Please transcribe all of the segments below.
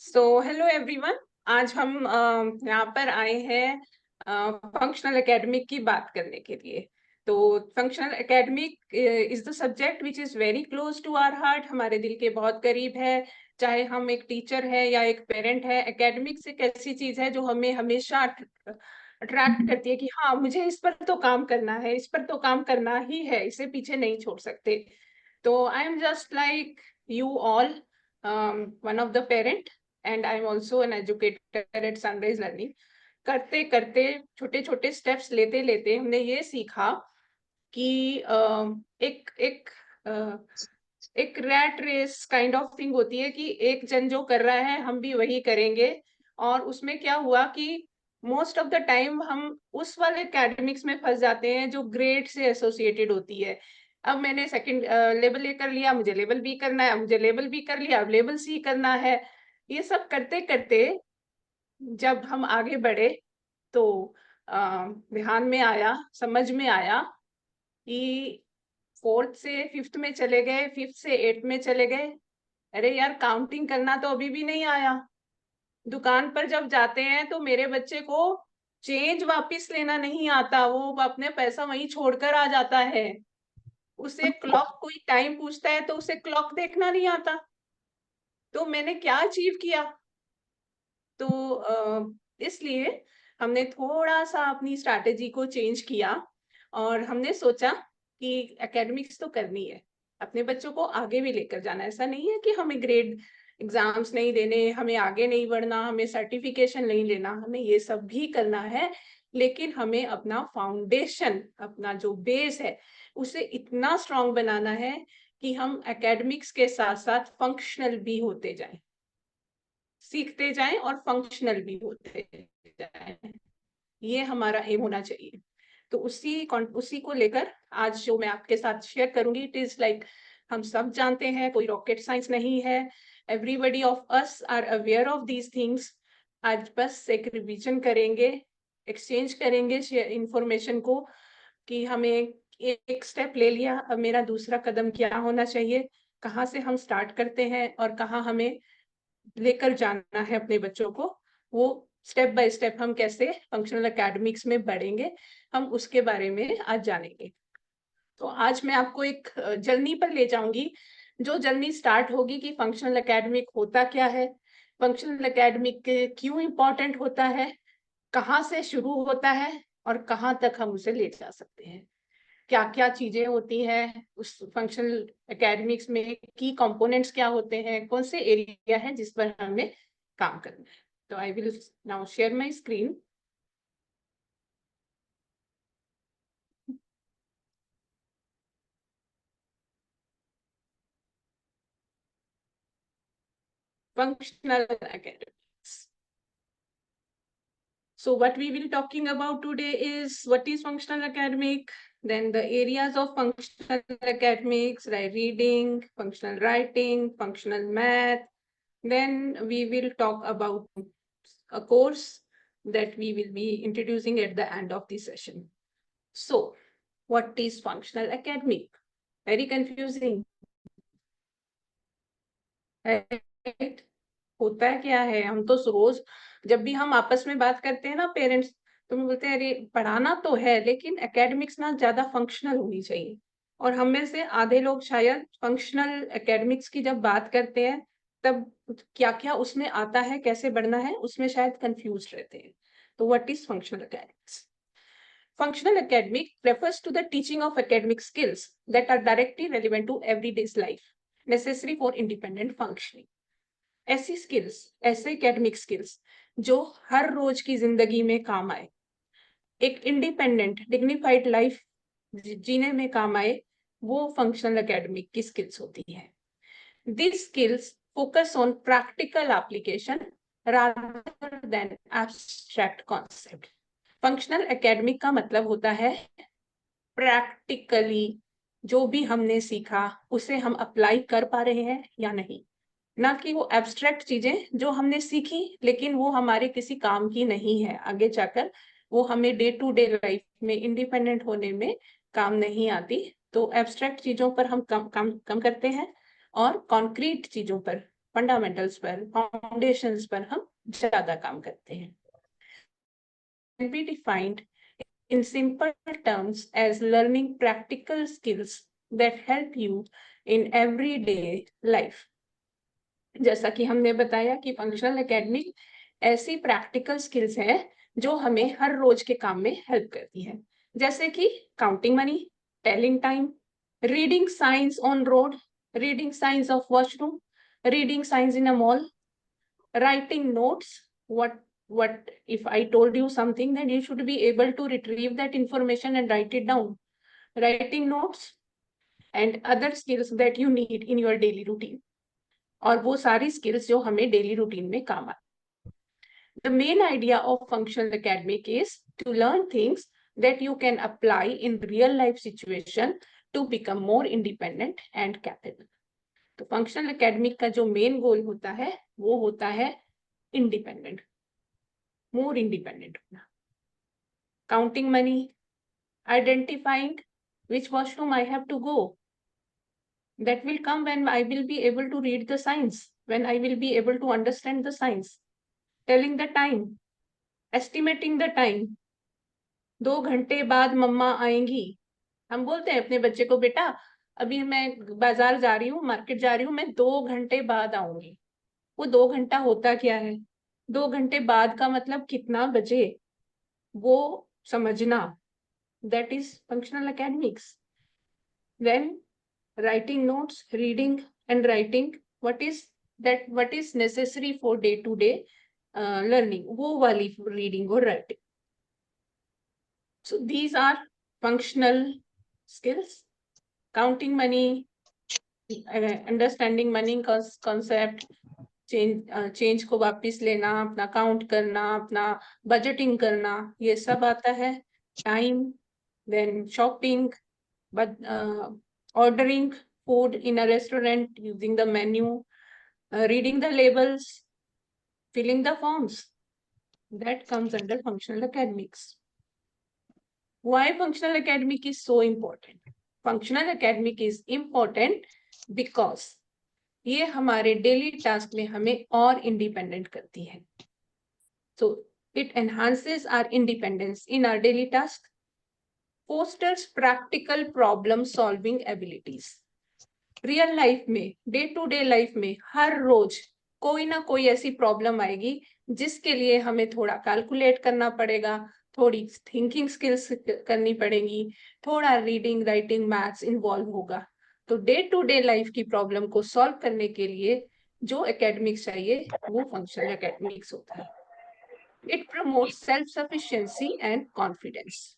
So hello everyone. आज हम यहाँ पर आए हैं फंक्शनल एकेडमिक की बात करने के लिए। तो functional academic is the subject which is very close to our heart, हमारे दिल के बहुत करीब है। चाहे हम एक टीचर है या एक पेरेंट है, एकेडमिक्स एक ऐसी चीज है जो हमें हमेशा अट्रैक्ट करती है कि हाँ, मुझे इस पर तो काम करना है, इस पर तो काम करना ही है, इसे पीछे नहीं छोड़ सकते। तो I am just like you all, one of the parent, and I'm also an educator at Sunrise Learning। करते करते छोटे छोटे स्टेप्स लेते लेते हमने ये सीखा कि एक एक एक rat race kind of thing होती है कि एक जन जो कर रहा है हम भी वही करेंगे। और उसमें क्या हुआ कि मोस्ट ऑफ द टाइम हम उस वाले एकेडमिक्स में फंस जाते हैं जो ग्रेड से एसोसिएटेड होती है। अब मैंने सेकंड लेवल ए कर लिया, मुझे लेवल बी करना है, मुझे लेवल बी कर लिया, अब लेवल सी करना है। ये सब करते करते जब हम आगे बढ़े तो ध्यान में आया, समझ में आया कि फोर्थ से फिफ्थ में चले गए, फिफ्थ से एट्थ में चले गए। अरे यार, काउंटिंग करना तो अभी भी नहीं आया। दुकान पर जब जाते हैं तो मेरे बच्चे को चेंज वापस लेना नहीं आता, वो अपने पैसा वहीं छोड़कर आ जाता है। उसे क्लॉक, कोई टाइम पूछता है तो उसे क्लॉक देखना नहीं आता। तो मैंने क्या अचीव किया? तो इसलिए हमने थोड़ा सा अपनी स्ट्रैटेजी को चेंज किया और हमने सोचा कि एकेडमिक्स तो करनी है, अपने बच्चों को आगे भी लेकर जाना। ऐसा नहीं है कि हमें ग्रेड एग्जाम्स नहीं देने, हमें आगे नहीं बढ़ना, हमें सर्टिफिकेशन नहीं लेना, हमें ये सब भी करना है। लेकिन हमें अपना फाउंडेशन, अपना जो बेस है, उसे इतना स्ट्रांग बनाना है कि हम एकेडमिक्स के साथ साथ फंक्शनल भी होते जाएं, सीखते जाएं और फंक्शनल भी होते जाएं। ये हमारा एम होना चाहिए। तो उसी को लेकर आज जो मैं आपके साथ शेयर करूंगी, इट इज लाइक, हम सब जानते हैं, कोई रॉकेट साइंस नहीं है। Everybody of us are aware of these things. आज बस एक रिवीजन करेंगे, एक्सचेंज करेंगे इंफॉर्मेशन को कि हमें एक स्टेप ले लिया, अब मेरा दूसरा कदम क्या होना चाहिए, कहाँ से हम स्टार्ट करते हैं और कहाँ हमें लेकर जाना है अपने बच्चों को। वो स्टेप बाय स्टेप हम कैसे फंक्शनल एकेडमिक्स में बढ़ेंगे, हम उसके बारे में आज जानेंगे। तो आज मैं आपको एक जर्नी पर ले जाऊंगी, जो जर्नी स्टार्ट होगी कि फंक्शनल एकेडमिक होता क्या है, फंक्शनल एकेडमिक क्यों इम्पोर्टेंट होता है, कहाँ से शुरू होता है और कहाँ तक हम उसे ले जा सकते हैं, क्या क्या चीजें होती हैं उस फंक्शनल एकेडमिक्स में, की कंपोनेंट्स क्या होते हैं, कौन से एरिया है जिस पर हमें काम करना है। तो I will now share my screen. Functional academics. So what we will talking about today is what is functional academic, then the areas of functional academics, like reading, functional writing, functional math. Then we will talk about a course that we will be introducing at the end of the session. So, what is functional academic? Very confusing, right? होता है क्या है? हम तो रोज जब भी हम आपस में बात करते हैं ना पेरेंट्स, तो हम बोलते हैं अरे पढ़ाना तो है लेकिन एकेडमिक्स ना ज्यादा फंक्शनल होनी चाहिए। और हम में से आधे लोग शायद फंक्शनल एकेडमिक्स की जब बात करते हैं तब क्या क्या उसमें आता है, कैसे बढ़ना है, उसमें शायद कंफ्यूज रहते हैं। तो what is functional academics? Functional academic refers to the teaching of academic skills that are directly relevant to everyday's life, necessary for independent functioning. ऐसी स्किल्स, ऐसे एकेडमिक स्किल्स जो हर रोज की जिंदगी में काम आए, एक इंडिपेंडेंट डिग्निफाइड लाइफ जीने में काम आए, वो फंक्शनल एकेडमिक की स्किल्स होती है। These skills focus on practical application rather than abstract concept. Functional academic का मतलब होता है प्रैक्टिकली जो भी हमने सीखा उसे हम अप्लाई कर पा रहे हैं या नहीं, ना कि वो एब्स्ट्रैक्ट चीजें जो हमने सीखी लेकिन वो हमारे किसी काम की नहीं है आगे जाकर, वो हमें डे टू डे लाइफ में इंडिपेंडेंट होने में काम नहीं आती। तो एब्स्ट्रैक्ट चीजों पर हम कम करते हैं और कॉन्क्रीट चीजों पर फंडामेंटल्स पर, फाउंडेशंस पर हम ज्यादा काम करते हैं। Can be defined in simple terms as learning practical skills that help you in everyday life. जैसा कि हमने बताया कि फंक्शनल एकेडमिक ऐसी प्रैक्टिकल स्किल्स हैं जो हमें हर रोज के काम में हेल्प करती है, जैसे कि counting money, telling time, reading science on road, reading science of washroom, reading science in a mall, writing notes. What if I told you something, then you should be able to retrieve that information and write it down. Writing notes and other skills that you need in your daily routine. और वो सारी skills जो हमें daily routine में काम आती। The main idea of functional academic is to learn things that you can apply in real life situation to become more independent and capable. तो functional academic का जो मेन गोल होता है वो होता है इंडिपेंडेंट, मोर इंडिपेंडेंट होना। Counting money, identifying which washroom I have to go. That will come when I will be able to read the signs, when I will be able to understand the signs. Telling the time, estimating the time. 2 घंटे बाद मम्मा आएंगी। हम बोलते हैं अपने बच्चे को, बेटा अभी मैं बाजार जा रही हूँ, मार्केट जा रही हूँ, मैं 2 घंटे बाद आऊंगी। वो 2 घंटा होता क्या है? 2 घंटे बाद का मतलब कितना बजे, वो समझना। That is functional academics. Then writing notes, reading and writing what is necessary for day to day learning, वो वाली reading और writing. So these are functional skills. Counting money, understanding money concept, change को वापस लेना, अपना count करना, अपना budgeting करना, ये सब आता है। Time, then shopping, ordering food in a restaurant using the menu, reading the labels, filling the forms. That comes under functional academics. Why functional academic is so important? Functional academic is important because ये हमारे daily task में हमें और independent करती है। So it enhances our independence in our daily task, fosters practical problem solving abilities. Real life में, day to day life में हर रोज कोई ना कोई ऐसी प्रॉब्लम आएगी जिसके लिए हमें थोड़ा कैलकुलेट करना पड़ेगा, थोड़ी थिंकिंग स्किल्स करनी पड़ेगी, थोड़ा रीडिंग, राइटिंग, मैथ्स इन्वॉल्व होगा। तो डे टू डे लाइफ की प्रॉब्लम को सॉल्व करने के लिए जो एकेडमिक्स चाहिए वो फंक्शनल एकेडमिक्स होता है। It promotes self sufficiency and confidence.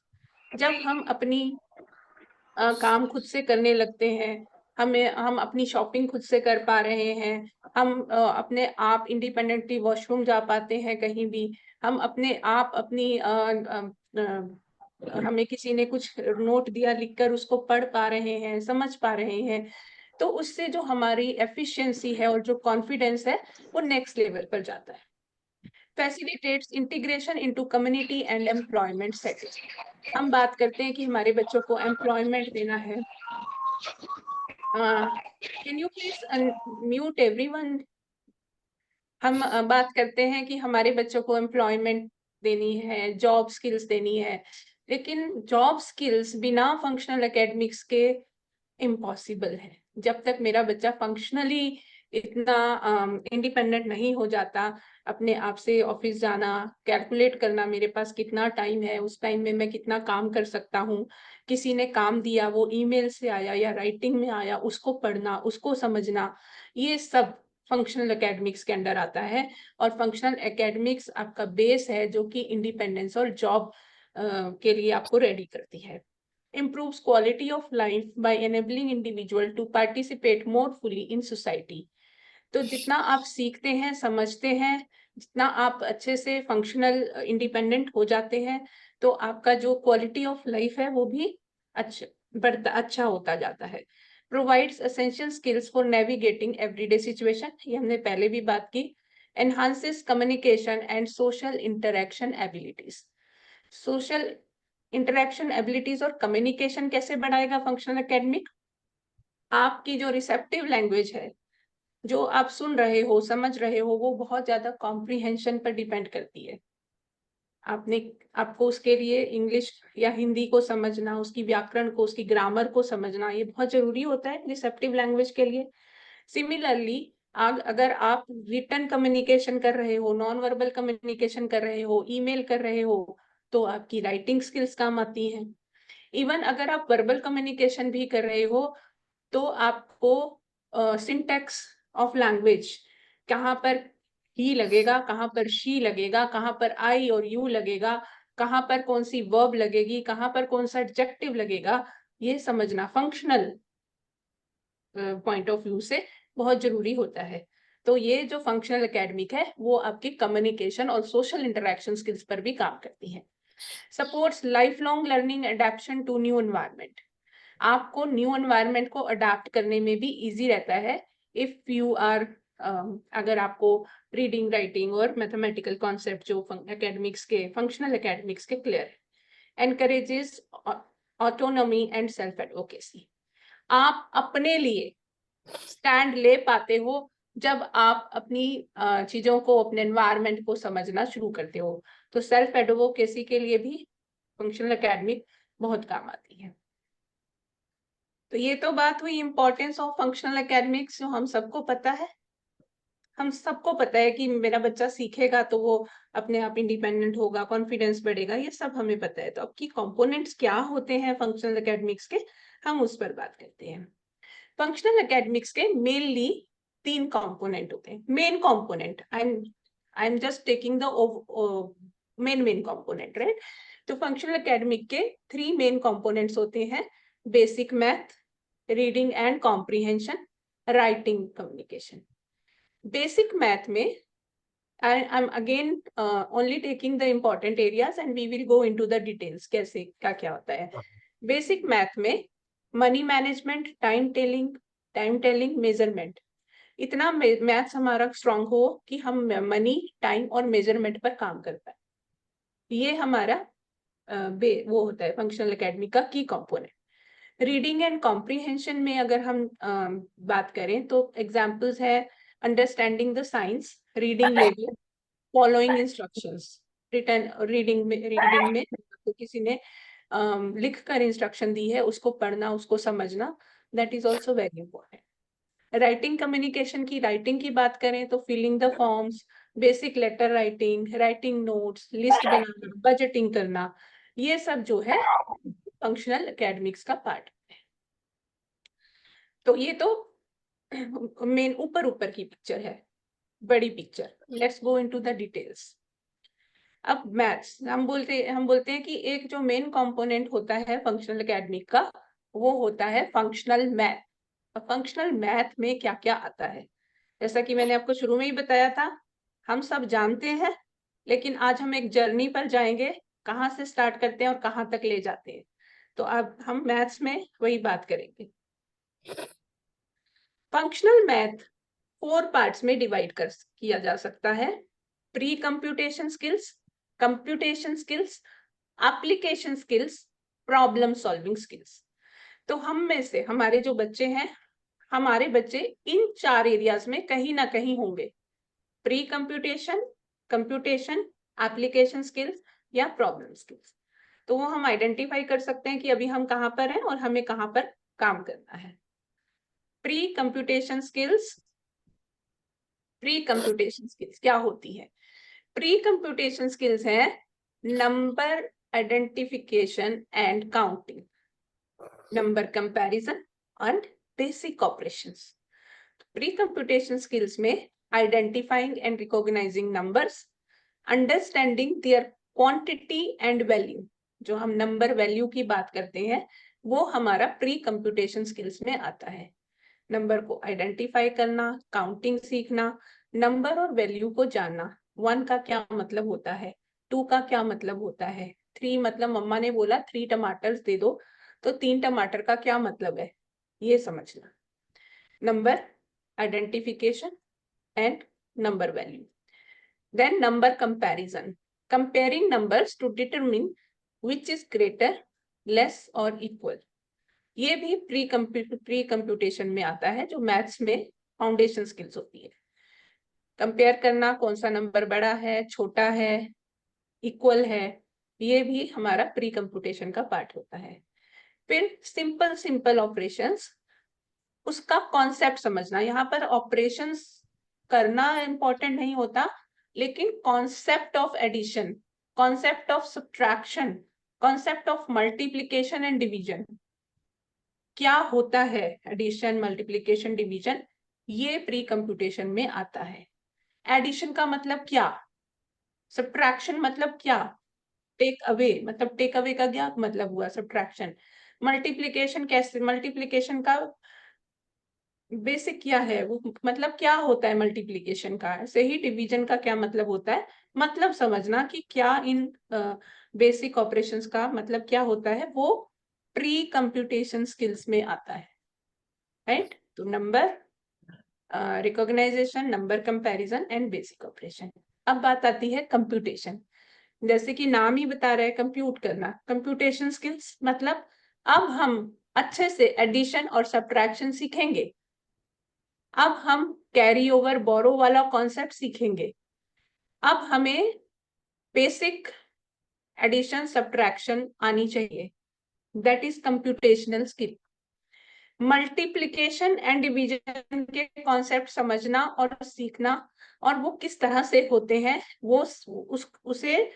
जब हम अपनी काम खुद से करने लगते हैं, हम अपनी शॉपिंग खुद से कर पा रहे हैं, हम अपने आप इंडिपेंडेंटली वॉशरूम जा पाते हैं कहीं भी, हम अपने आप अपनी हमें किसी ने कुछ नोट दिया लिखकर उसको पढ़ पा रहे हैं, समझ पा रहे हैं, तो उससे जो हमारी एफिशिएंसी है और जो कॉन्फिडेंस है वो नेक्स्ट लेवल पर जाता है। Facilitates integration into community and employment setting. हम बात करते हैं कि हमारे बच्चों को एम्प्लॉयमेंट देना है। Can you please mute everyone? हम बात करते हैं कि हमारे बच्चों को एम्प्लॉयमेंट देनी है, जॉब स्किल्स देनी है, लेकिन जॉब स्किल्स बिना फंक्शनल एकेडमिक्स के इम्पॉसिबल है। जब तक मेरा बच्चा फंक्शनली इतना इंडिपेंडेंट नहीं हो जाता, अपने आप से ऑफिस जाना, कैलकुलेट करना मेरे पास कितना टाइम है, उस टाइम में मैं कितना काम कर सकता हूँ, किसी ने काम दिया वो ईमेल से आया या राइटिंग में आया, उसको पढ़ना, उसको समझना, ये सब फंक्शनल एकेडमिक्स के अंडर आता है। और फंक्शनल एकेडमिक्स आपका बेस है जो कि इंडिपेंडेंस और जॉब के लिए आपको रेडी करती है। improves quality of life by enabling individual to participate more fully in society. तो जितना आप सीखते हैं, समझते हैं, जितना आप अच्छे से फंक्शनल इंडिपेंडेंट हो जाते हैं, तो आपका जो क्वालिटी ऑफ लाइफ है वो भी अच्छा होता जाता है। Provides essential skills for navigating everyday situation, ये हमने पहले भी बात की। Enhances communication and social interaction abilities. Social interaction abilities और कम्युनिकेशन कैसे बढ़ाएगा फंक्शनल एकेडमिक? आपकी जो रिसेप्टिव लैंग्वेज है, जो आप सुन रहे हो, समझ रहे हो, वो बहुत ज्यादा कॉम्प्रिहेंशन पर डिपेंड करती है। आपको उसके लिए इंग्लिश या हिंदी को समझना, उसकी व्याकरण को, उसकी ग्रामर को समझना, ये बहुत जरूरी होता है रिसेप्टिव लैंग्वेज के लिए। सिमिलरली अगर आप रिटन कम्युनिकेशन कर रहे हो, नॉन वर्बल कम्युनिकेशन कर रहे हो, ईमेल कर रहे हो, तो आपकी राइटिंग स्किल्स काम आती हैं। इवन अगर आप वर्बल कम्युनिकेशन भी कर रहे हो, तो आपको सिंटैक्स ऑफ लैंग्वेज, कहाँ पर ही लगेगा, कहाँ पर शी लगेगा, कहाँ पर आई और यू लगेगा, कहाँ पर कौन सी वर्ब लगेगी, कहाँ पर कौन सा एडजेक्टिव लगेगा, ये समझना फंक्शनल पॉइंट ऑफ व्यू से बहुत जरूरी होता है। तो ये जो फंक्शनल एकेडमिक है वो आपकी कम्युनिकेशन और सोशल इंटरेक्शन स्किल्स पर भी काम करती है। Supports life long learning adaptation to new environment. आपको न्यू एनवायरनमेंट को अडाप्ट करने में भी इजी रहता है इफ यू आर अगर आपको रीडिंग, राइटिंग और मैथमेटिकल कॉन्सेप्ट जो एकेडमिक्स के, फंक्शनल एकेडमिक्स के क्लियर है। Encourages autonomy and self advocacy. आप अपने लिए स्टैंड ले पाते हो जब आप अपनी चीजों को, अपने एनवायरनमेंट को समझना शुरू करते हो। तो सेल्फ एडवोकेसी के लिए भी फंक्शनल एकेडमिक बहुत काम आती है। तो ये तो बात हुई इंपॉर्टेंस ऑफ फंक्शनल एकेडमिक्स, जो हम सबको पता है। हम सबको पता है कि मेरा बच्चा सीखेगा तो वो अपने आप इंडिपेंडेंट होगा, कॉन्फिडेंस बढ़ेगा, ये सब हमें पता है। तो अब की कंपोनेंट्स क्या होते हैं फंक्शनल एकेडमिक्स के, हम उस पर बात करते हैं। फंक्शनल एकेडमिक्स के मेनली 3 कंपोनेंट होते हैं। Main component, I am just taking the main component, right. तो फंक्शनल एकेडमिक के 3 मेन कंपोनेंट्स होते हैं। Basic math, reading and comprehension, writing communication. Basic math में I'm again only taking the important areas and we will go into the details कैसे क्या क्या होता है। बेसिक मैथ में money management, time telling, measurement, इतना मैथ्स हमारा strong हो कि हम मनी, टाइम और मेजरमेंट पर काम कर पाए। ये हमारा वो होता है फंक्शनल एकेडमी का की कंपोनेंट। रीडिंग एंड कॉम्प्रिहेंशन में अगर हम बात करें तो एग्जाम्पल्स है understanding the science, reading level, following instructions. Reading में तो किसी ने लिख कर इंस्ट्रक्शन दी है, उसको पढ़ना, उसको समझना, that is also very important. Writing communication की, राइटिंग की बात करें तो filling the forms, basic letter writing, writing notes, list बनाना, बजटिंग करना, ये सब जो है फंक्शनल एकेडमिक्स का पार्ट है। तो ये तो मेन ऊपर ऊपर की पिक्चर है, बड़ी picture. Let's go into the details. अब मैथ्स, हम बोलते हैं कि एक जो मेन कंपोनेंट होता है फंक्शनल एकेडमिक का, वो होता है फंक्शनल मैथ। फंक्शनल मैथ में क्या क्या आता है, जैसा कि मैंने आपको शुरू में ही बताया था, हम सब जानते हैं, लेकिन आज हम एक जर्नी पर जाएंगे, कहाँ से स्टार्ट करते हैं और कहाँ तक ले जाते हैं। तो अब हम मैथ्स में वही बात करेंगे। फंक्शनल मैथ 4 पार्ट्स में डिवाइड किया जा सकता है। Pre computation skills, computation skills, application skills, problem solving skills. तो हम में से हमारे जो बच्चे हैं, हमारे बच्चे इन 4 एरियाज में कहीं ना कहीं होंगे। Pre computation, computation, application skills या प्रॉब्लम स्किल्स। तो वो हम आइडेंटिफाई कर सकते हैं कि अभी हम कहाँ पर हैं और हमें कहाँ पर काम करना है। Pre computation skills, pre computation skills क्या होती है? प्री कंप्यूटेशन स्किल्स है number identification and counting, number comparison and basic operations. Pre computation skills में identifying and recognising numbers, understanding their quantity and value, जो हम नंबर वैल्यू की बात करते हैं, वो हमारा प्री कंप्यूटेशन स्किल्स में आता है। नंबर को आइडेंटिफाई करना, काउंटिंग सीखना, नंबर और वैल्यू को जानना। 1 का क्या मतलब होता है, 2 का क्या मतलब होता है, 3 मतलब मम्मा ने बोला 3 टमाटर दे दो, तो 3 टमाटर का क्या मतलब है, ये समझना। Number identification and number value. Then number comparison, comparing numbers to determine which is greater, less और इक्वल। ये भी प्री कंप्यूटेशन में आता है, जो मैथ्स में फाउंडेशन स्किल्स होती है। कंपेयर करना, कौन सा नंबर बड़ा है, छोटा है, इक्वल है, ये भी हमारा प्री कंप्यूटेशन का पार्ट होता है। फिर सिंपल ऑपरेशंस, उसका कॉन्सेप्ट समझना। यहाँ पर ऑपरेशंस करना इंपॉर्टेंट नहीं होता, लेकिन concept of addition, concept of subtraction, concept of multiplication and division, क्या होता है एडिशन, मल्टीप्लिकेशन, डिवीजन, ये प्री कंप्यूटेशन में आता है। एडिशन का मतलब क्या, सब्ट्रैक्शन मतलब क्या, टेक अवे, मतलब टेक अवे का क्या मतलब हुआ, सब्ट्रैक्शन। मल्टीप्लिकेशन कैसे, मल्टीप्लिकेशन का बेसिक क्या है, वो मतलब क्या होता है मल्टीप्लिकेशन का, ऐसे ही डिवीजन का क्या मतलब होता है, मतलब समझना कि क्या इन बेसिक ऑपरेशंस का मतलब क्या होता है, वो प्री कंप्यूटेशन स्किल्स में आता है, राइट। तो number recognisation, number comparison and basic operation. अब बात आती है कंप्यूटेशन। जैसे कि नाम ही बता रहा है कंप्यूट करना, कंप्यूटेशन स्किल्स मतलब अब हम अच्छे से एडिशन और सब्ट्रैक्शन सीखेंगे। अब हम कैरी ओवर बोरो वाला कॉन्सेप्ट सीखेंगे। अब हमें बेसिक एडिशन सब्ट्रैक्शन आनी चाहिए, that is computational skill. Multiplication and division के कॉन्सेप्ट समझना और सीखना, और वो किस तरह से होते हैं, वो उसे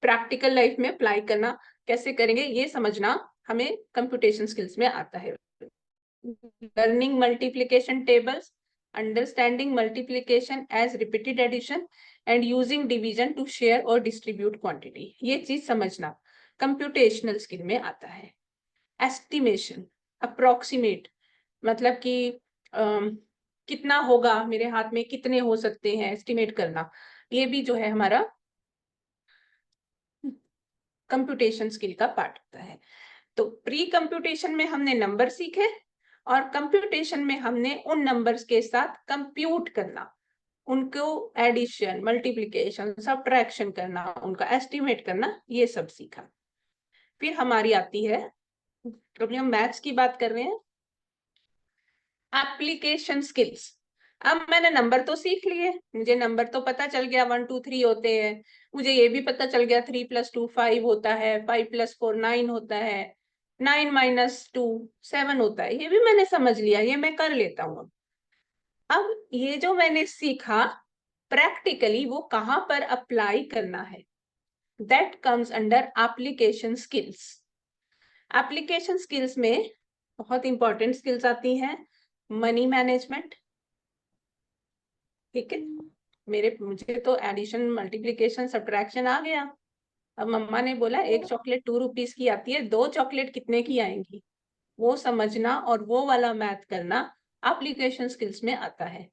प्रैक्टिकल लाइफ में अप्लाई करना कैसे करेंगे, ये समझना हमें कंप्यूटेशन स्किल्स में आता है। Learning multiplication tables, understanding multiplication as repeated addition and using division to share और डिस्ट्रीब्यूट क्वांटिटी, ये चीज समझना कंप्यूटेशनल स्किल में आता है। एस्टिमेशन, अप्रोक्सीमेट, मतलब कि कितना होगा, मेरे हाथ में कितने हो सकते हैं, एस्टिमेट करना, ये भी जो है हमारा कंप्यूटेशन स्किल का पार्ट होता है। तो प्री कंप्यूटेशन में हमने नंबर सीखे, और कंप्यूटेशन में हमने उन नंबर्स के साथ कंप्यूट करना, उनको एडिशन, मल्टीप्लिकेशन, सब्ट्रैक्शन करना, उनका एस्टिमेट करना, ये सब सीखा। फिर हमारी आती है, क्योंकि हम मैथ्स की बात कर रहे हैं, एप्लीकेशन स्किल्स। अब मैंने नंबर तो सीख लिए, मुझे नंबर तो पता चल गया 1 2 3 होते हैं, मुझे ये भी पता चल गया 3 + 2 5 होता है, 5 + 4 9 होता है, 9 - 2 7 होता है, ये भी मैंने समझ लिया, ये मैं कर लेता हूँ। अब ये जो मैंने सीखा प्रैक्टिकली वो कहाँ पर अप्लाई करना है, that comes under application skills. Application skills में बहुत इंपॉर्टेंट स्किल्स आती हैं, मनी मैनेजमेंट, ठीक है, मुझे तो एडिशन, मल्टीप्लिकेशन, सब्ट्रैक्शन आ गया। अब मम्मा ने बोला एक चॉकलेट 2 रुपीस की आती है, 2 चॉकलेट कितने की आएंगी, वो समझना और वो वाला मैथ करना एप्लीकेशन स्किल्स में आता है।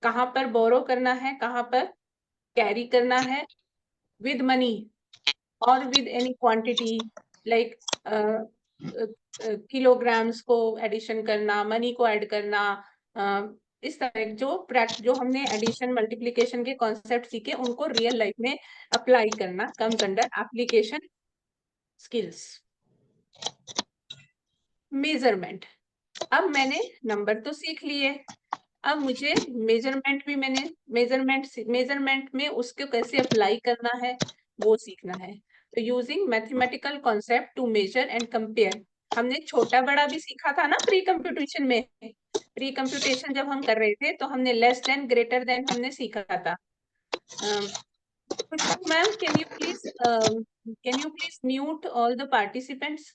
कहाँ पर बोरो करना है, कहाँ पर कैरी करना है, विद मनी और with any quantity, like kilograms को एडिशन करना, मनी को ऐड करना, इस तरह जो हमने एडिशन मल्टीप्लिकेशन के कॉन्सेप्ट सीखे, उनको रियल लाइफ में अप्लाई करना comes under application skills. Measurement, अब मैंने नंबर तो सीख लिए, अब मुझे मेजरमेंट भी मैंने मेजरमेंट में उसको कैसे अप्लाई करना है वो सीखना है। तो using mathematical concept to measure and compare, हमने छोटा बड़ा भी सीखा था ना प्री कंप्यूटेशन में। प्री कंप्यूटेशन जब हम कर रहे थे तो हमने लेस देन, ग्रेटर देन हमने सीखा था। Khushboo ma'am, can you please mute all the participants.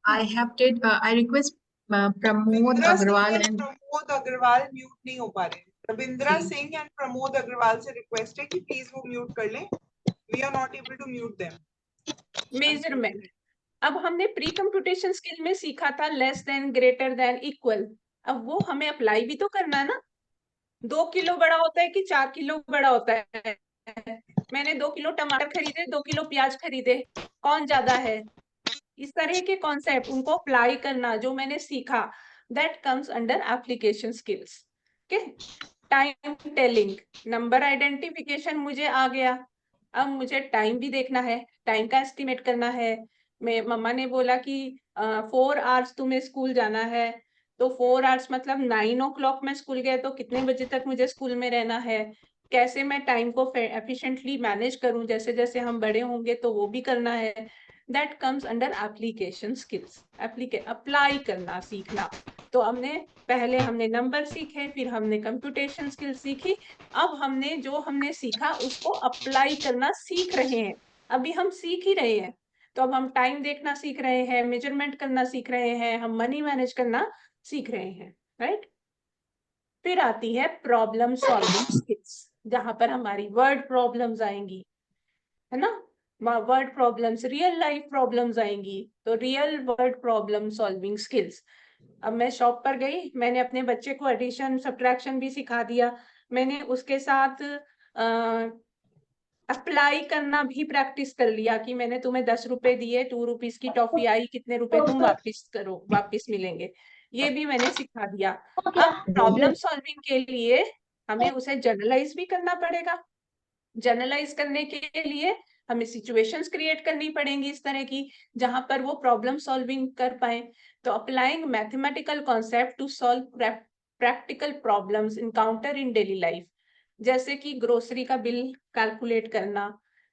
I request Pramod Agrawal and Pramod Agrawal mute नहीं हो पा रहे। रविंद्रा सिंह एंड प्रमोद अग्रवाल से रिक्वेस्ट है कि प्लीज वो म्यूट कर लें, we are not able to mute them. Measurement, अब हमने प्री कंप्यूटेशन स्किल में सीखा था less than, greater than, equal, अब वो हमें अप्लाई भी तो करना है ना। 2 किलो बड़ा होता है कि 4 किलो बड़ा होता है, मैंने 2 किलो टमाटर खरीदे, 2 किलो प्याज खरीदे, कौन ज्यादा है, इस तरह के कॉन्सेप्ट उनको अप्लाई करना जो मैंने सीखा, that comes under application skills. Time telling, number identification मुझे आ गया, अब मुझे टाइम भी देखना है, टाइम का एस्टिमेट करना है। मैं मम्मा ने बोला कि 4 आवर्स तुम्हें स्कूल जाना है, तो 4 आवर्स मतलब 9 o'clock मैं स्कूल गया तो कितने बजे तक मुझे स्कूल में रहना है, कैसे मैं टाइम को एफिशिएंटली मैनेज करूं, जैसे जैसे हम बड़े होंगे तो वो भी करना है। That comes under application skills, apply करना सीखना। तो पहले हमने नंबर सीखे, फिर हमने कंप्यूटेशन स्किल सीखी, अब हमने जो हमने सीखा उसको अप्लाई करना सीख रहे हैं। अभी हम सीख ही रहे हैं, तो अब हम टाइम देखना सीख रहे हैं, मेजरमेंट करना सीख रहे हैं, हम मनी मैनेज करना सीख रहे हैं, राइट। फिर आती है प्रॉब्लम सॉल्विंग स्किल्स, जहां पर हमारी वर्ड प्रॉब्लम्स आएंगी, है ना। Word problems, real life problems आएंगी, तो real word problem solving skills. अब मैं शॉप पर गई, मैंने अपने बच्चे को एडिशन सब्ट्रैक्शन भी सिखा दिया, मैंने उसके साथ अप्लाई करना भी प्रैक्टिस कर लिया कि मैंने तुम्हें 10 रुपए दिए, 2 रुपीज की टॉफी आई, कितने रुपए तुम वापस करो, वापस मिलेंगे, ये भी मैंने सिखा दिया। अब प्रॉब्लम सॉल्विंग के लिए हमें उसे जर्नलाइज भी करना पड़ेगा। जर्नलाइज करने के लिए हमें सिचुएशंस क्रिएट करनी पड़ेंगी इस तरह की, जहां पर वो प्रॉब्लम सॉल्विंग कर पाए। तो applying mathematical concept to solve practical problems encounter in daily life, जैसे कि ग्रोसरी का बिल कैलकुलेट करना,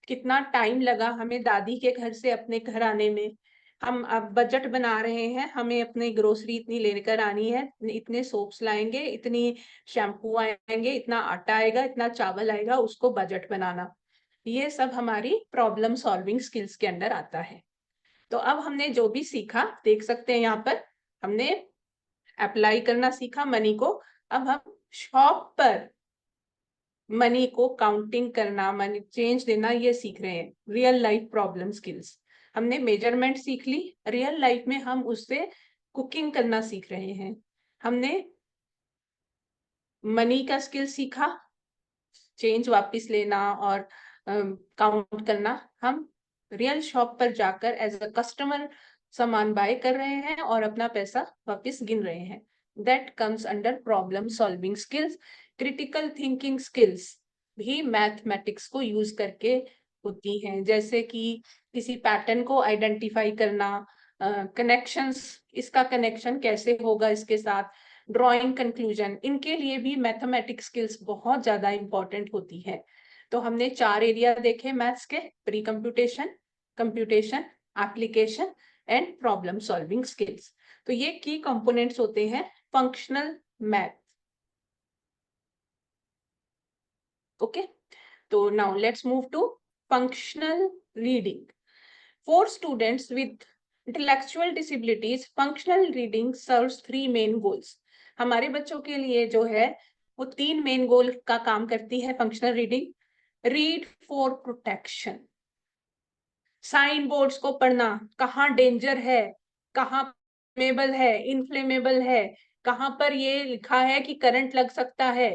कितना टाइम लगा हमें दादी के घर से अपने घर आने में, हम अब बजट बना रहे हैं, हमें अपनी ग्रोसरी इतनी लेकर आनी है, इतने सोप्स लाएंगे, इतनी शैम्पू आएंगे, इतना आटा आएगा, इतना चावल आएगा, उसको बजट बनाना, ये सब हमारी प्रॉब्लम सॉल्विंग स्किल्स के अंडर आता है। तो अब हमने जो भी सीखा, देख सकते हैं यहाँ पर हमने अप्लाई करना सीखा मनी को। अब हम शॉप पर मनी को काउंटिंग करना, मनी चेंज देना, ये सीख रहे हैं, रियल लाइफ प्रॉब्लम स्किल्स। हमने मेजरमेंट सीख ली, रियल लाइफ में हम उससे कुकिंग करना सीख रहे हैं। हमने मनी का स्किल सीखा, चेंज वापस लेना और काउंट करना। हम रियल शॉप पर जाकर एज अ कस्टमर सामान बाय कर रहे हैं और अपना पैसा वापस गिन रहे हैं। That comes under problem solving skills. Critical thinking skills भी मैथमेटिक्स को यूज करके होती हैं, जैसे कि किसी पैटर्न को आइडेंटिफाई करना, कनेक्शंस, इसका कनेक्शन कैसे होगा इसके साथ, ड्राइंग कंक्लूजन, इनके लिए भी मैथमेटिक्स स्किल्स बहुत ज्यादा इंपॉर्टेंट होती है। तो हमने 4 एरिया देखे मैथ्स के, pre computation, computation, application and problem solving skills. तो ये की कंपोनेंट्स होते हैं फंक्शनल मैथ। ओके, तो now let's move to functional reading. For students with intellectual disabilities, functional reading serves 3 main goals. हमारे बच्चों के लिए जो है वो 3 मेन गोल का काम करती है functional reading. Read for protection, sign boards को पढ़ना, कहाँ डेंजर है, कहाँ फ्लेमेबल है, इनफ्लेमेबल है, कहाँ पर ये लिखा है कि करंट लग सकता है।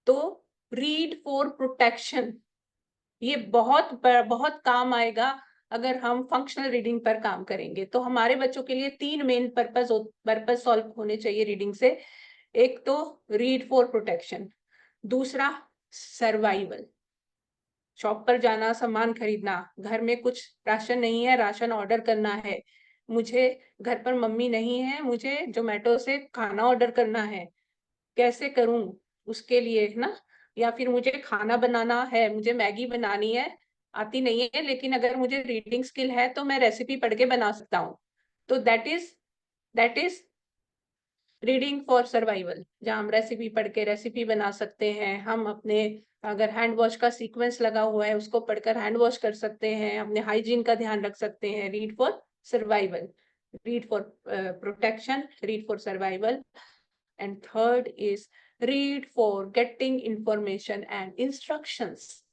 तो रीड फॉर प्रोटेक्शन, ये बहुत काम आएगा अगर हम फंक्शनल रीडिंग पर काम करेंगे। तो हमारे बच्चों के लिए 3 मेन पर्पस सॉल्व होने चाहिए रीडिंग से। एक तो रीड फॉर प्रोटेक्शन, दूसरा सर्वाइवल, शॉप पर जाना, सामान खरीदना, घर में कुछ राशन नहीं है, राशन ऑर्डर करना है, मुझे घर पर मम्मी नहीं है, मुझे जोमेटो से खाना ऑर्डर करना है, कैसे करूं उसके लिए, है ना। या फिर मुझे खाना बनाना है, मुझे मैगी बनानी है, आती नहीं है, लेकिन अगर मुझे रीडिंग स्किल है तो मैं रेसिपी पढ़ के बना सकता हूँ। तो that is reading for survival, जहाँ हम रेसिपी पढ़ के रेसिपी बना सकते हैं। हम अपने अगर हैंड वॉश का सीक्वेंस लगा हुआ है उसको पढ़कर हैंड वॉश कर सकते हैं, अपने हाइजीन का ध्यान रख सकते हैं। Read for survival, read for protection, read for survival. And third is read for getting information and instructions.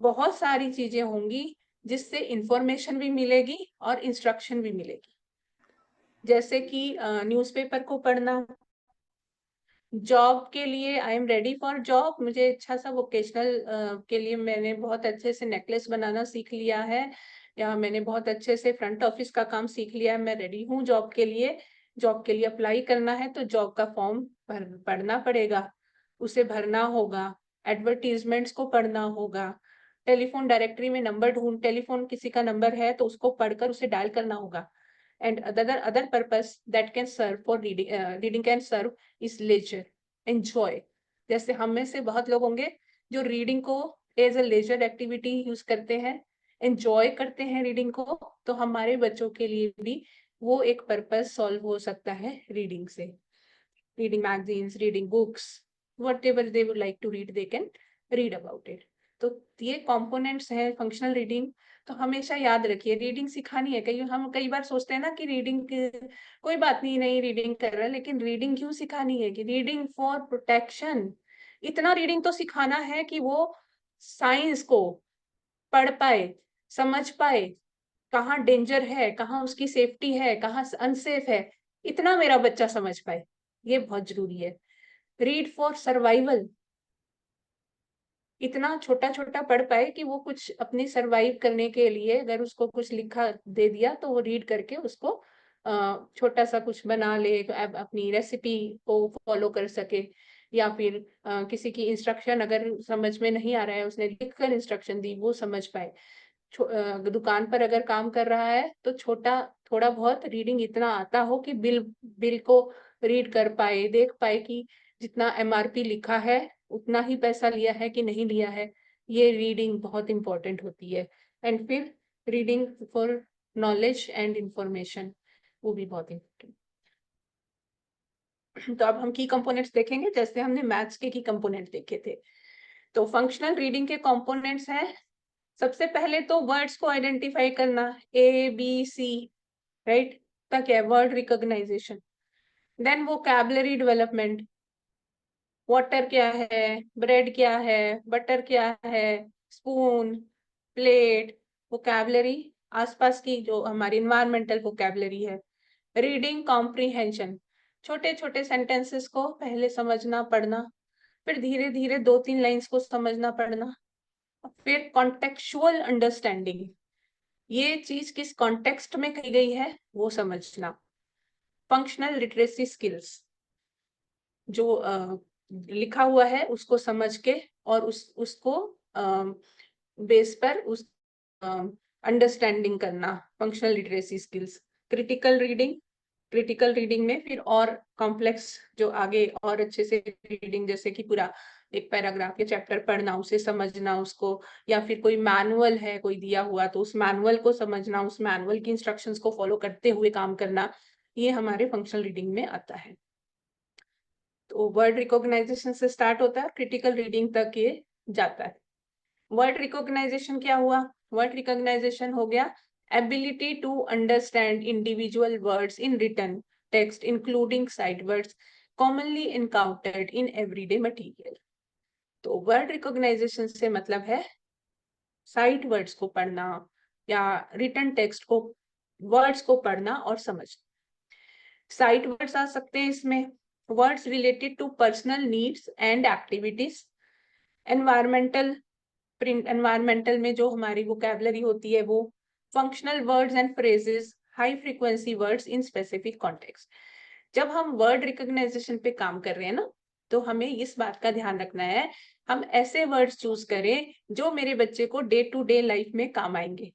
बहुत सारी चीजें होंगी जिससे इंफॉर्मेशन भी मिलेगी और इंस्ट्रक्शन भी मिलेगी, जैसे कि न्यूज़पेपर को पढ़ना। जॉब के लिए I am ready for job, मुझे अच्छा सा वोकेशनल के लिए मैंने बहुत अच्छे से नेकलेस बनाना सीख लिया है, या मैंने बहुत अच्छे से फ्रंट ऑफिस का काम सीख लिया है, मैं रेडी हूँ जॉब के लिए। जॉब के लिए अप्लाई करना है तो जॉब का फॉर्म पढ़ना पड़ेगा, उसे भरना होगा, एडवर्टीजमेंट्स को पढ़ना होगा, टेलीफोन डायरेक्टरी में नंबर टेलीफोन किसी का नंबर है तो उसको पढ़कर उसे डायल करना होगा। and other purpose that can serve for reading can serve is leisure, enjoy. जैसे हम में से बहुत लोग होंगे जो रीडिंग को as a leisure activity use करते हैं, एंजॉय करते हैं रीडिंग को, तो हमारे बच्चों के लिए भी वो एक पर्पस सॉल्व हो सकता है रीडिंग से. Reading magazines, reading books, whatever they would like to read, they can read about it. तो ये कंपोनेंट्स हैं फंक्शनल रीडिंग. तो हमेशा याद रखिए रीडिंग सिखानी है. हम कई बार सोचते हैं ना कि रीडिंग कोई बात नहीं रीडिंग कर रहा है, लेकिन रीडिंग क्यों सिखानी है? कि रीडिंग फॉर प्रोटेक्शन. इतना रीडिंग तो सिखाना है कि वो साइंस को पढ़ पाए, समझ पाए, कहाँ डेंजर है, कहाँ उसकी सेफ्टी है, कहाँ अनसेफ है, इतना मेरा बच्चा समझ पाए. ये बहुत जरूरी है. Read for survival. इतना छोटा छोटा पढ़ पाए कि वो कुछ अपनी सर्वाइव करने के लिए अगर उसको कुछ लिखा दे दिया तो वो रीड करके उसको छोटा सा कुछ बना ले, अपनी रेसिपी को फॉलो कर सके, या फिर किसी की इंस्ट्रक्शन अगर समझ में नहीं आ रहा है, उसने लिखकर इंस्ट्रक्शन दी, वो समझ पाए. दुकान पर अगर काम कर रहा है तो छोटा थोड़ा बहुत रीडिंग इतना आता हो कि बिल को रीड कर पाए, देख पाए कि जितना MRP लिखा है उतना ही पैसा लिया है कि नहीं लिया है. ये रीडिंग बहुत इंपॉर्टेंट होती है. एंड फिर reading for knowledge and information, वो भी बहुत इंपॉर्टेंट. तो अब हम की कंपोनेंट्स देखेंगे. जैसे हमने मैथ्स के की कंपोनेंट देखे थे, तो फंक्शनल रीडिंग के कंपोनेंट्स हैं. सबसे पहले तो वर्ड्स को आइडेंटिफाई करना, ABC, राइट? तक है word recognisation. Then vocabulary development. Water क्या है, ब्रेड क्या है, बटर क्या है, स्पून, प्लेट. वोकैबुलरी आसपास की जो हमारी इन्वायरमेंटल वोकैबुलरी है. Reading comprehension. छोटे छोटे सेंटेंसेस को पहले समझना पढ़ना, फिर धीरे धीरे 2-3 लाइंस को समझना पढ़ना. फिर कॉन्टेक्चुअल अंडरस्टैंडिंग. ये चीज किस कॉन्टेक्स्ट में कही गई है वो समझना. Functional literacy skills. जो लिखा हुआ है उसको समझ के और उसको बेस पर उस अंडरस्टैंडिंग करना. Functional literacy skills. Critical reading में फिर और कॉम्प्लेक्स जो आगे और अच्छे से रीडिंग, जैसे कि पूरा एक पैराग्राफ या चैप्टर पढ़ना, उसे समझना उसको, या फिर कोई मैनुअल है कोई दिया हुआ तो उस मैनुअल को समझना, उस मैनुअल की इंस्ट्रक्शंस को फॉलो करते हुए काम करना. ये हमारे फंक्शनल रीडिंग में आता है. तो वर्ड रिकॉग्नाइजेशन से स्टार्ट होता है, क्रिटिकल रीडिंग तक ये जाता है. वर्ड रिकॉग्नाइजेशन क्या हुआ? वर्ड रिकॉग्नाइजेशन हो गया ability to understand individual words in written text including sight words commonly encountered in everyday material. तो वर्ड रिकॉग्नाइजेशन से मतलब है साइट वर्ड्स को पढ़ना या रिटन टेक्स्ट को, वर्ड्स को पढ़ना और समझना. साइट वर्ड्स आ सकते हैं इसमें. Words related to personal needs and activities. Environmental में जो हमारी वोकैबुलरी होती है वो. Functional words and phrases, high frequency words in specific context. जब हम वर्ड रिकॉग्नाइजेशन पे काम कर रहे हैं ना, तो हमें इस बात का ध्यान रखना है हम ऐसे वर्ड्स चूज करें जो मेरे बच्चे को डे टू डे लाइफ में काम आएंगे.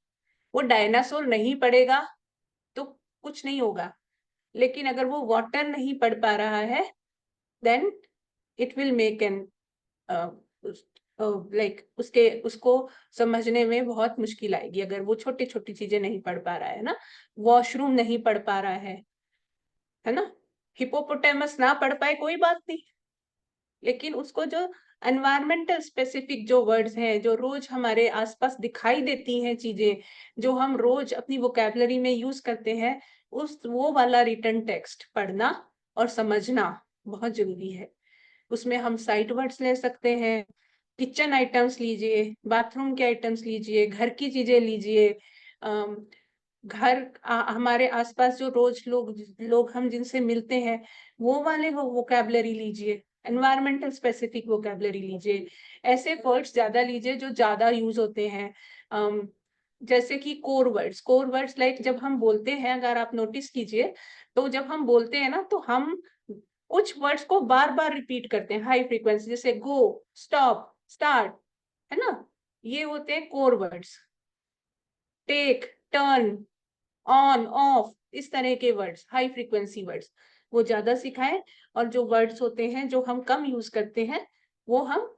वो डायनासोर नहीं पढ़ेगा तो कुछ नहीं होगा, लेकिन अगर वो वाटर नहीं पढ़ पा रहा है then it will make an उसको समझने में बहुत मुश्किल आएगी. अगर वो छोटी छोटी चीजें नहीं पढ़ पा रहा है ना, वॉशरूम नहीं पढ़ पा रहा है ना. हिपोपोटामस ना पढ़ पाए कोई बात नहीं, लेकिन उसको जो एनवायरमेंटल स्पेसिफिक जो वर्ड्स हैं, जो रोज हमारे आसपास दिखाई देती हैं चीजें, जो हम रोज अपनी वोकैबुलरी में यूज करते हैं, वो वाला रिटन टेक्स्ट पढ़ना और समझना बहुत जरूरी है. उसमें हम साइट वर्ड्स ले सकते हैं, किचन आइटम्स लीजिए, बाथरूम के आइटम्स लीजिए, घर की चीजें लीजिए, हमारे आसपास जो रोज लोग हम जिनसे मिलते हैं वो वाले वोकैबुलरी लीजिए. एनवायरमेंटल स्पेसिफिक वोकैबुलरी लीजिए. ऐसे वर्ड्स ज्यादा लीजिए जो ज्यादा यूज होते हैं. जैसे कि कोर वर्ड्स लाइक जब हम बोलते हैं, अगर आप नोटिस कीजिए तो जब हम बोलते हैं ना तो हम कुछ वर्ड्स को बार बार रिपीट करते हैं हाई फ्रीक्वेंसी, जैसे गो, स्टॉप, स्टार्ट, है ना. ये होते हैं core words. Take, turn, on, off, इस तरह के वर्ड्स, हाई फ्रीक्वेंसी वर्ड्स वो ज्यादा सिखाएं, और जो वर्ड्स होते हैं जो हम कम यूज करते हैं वो हम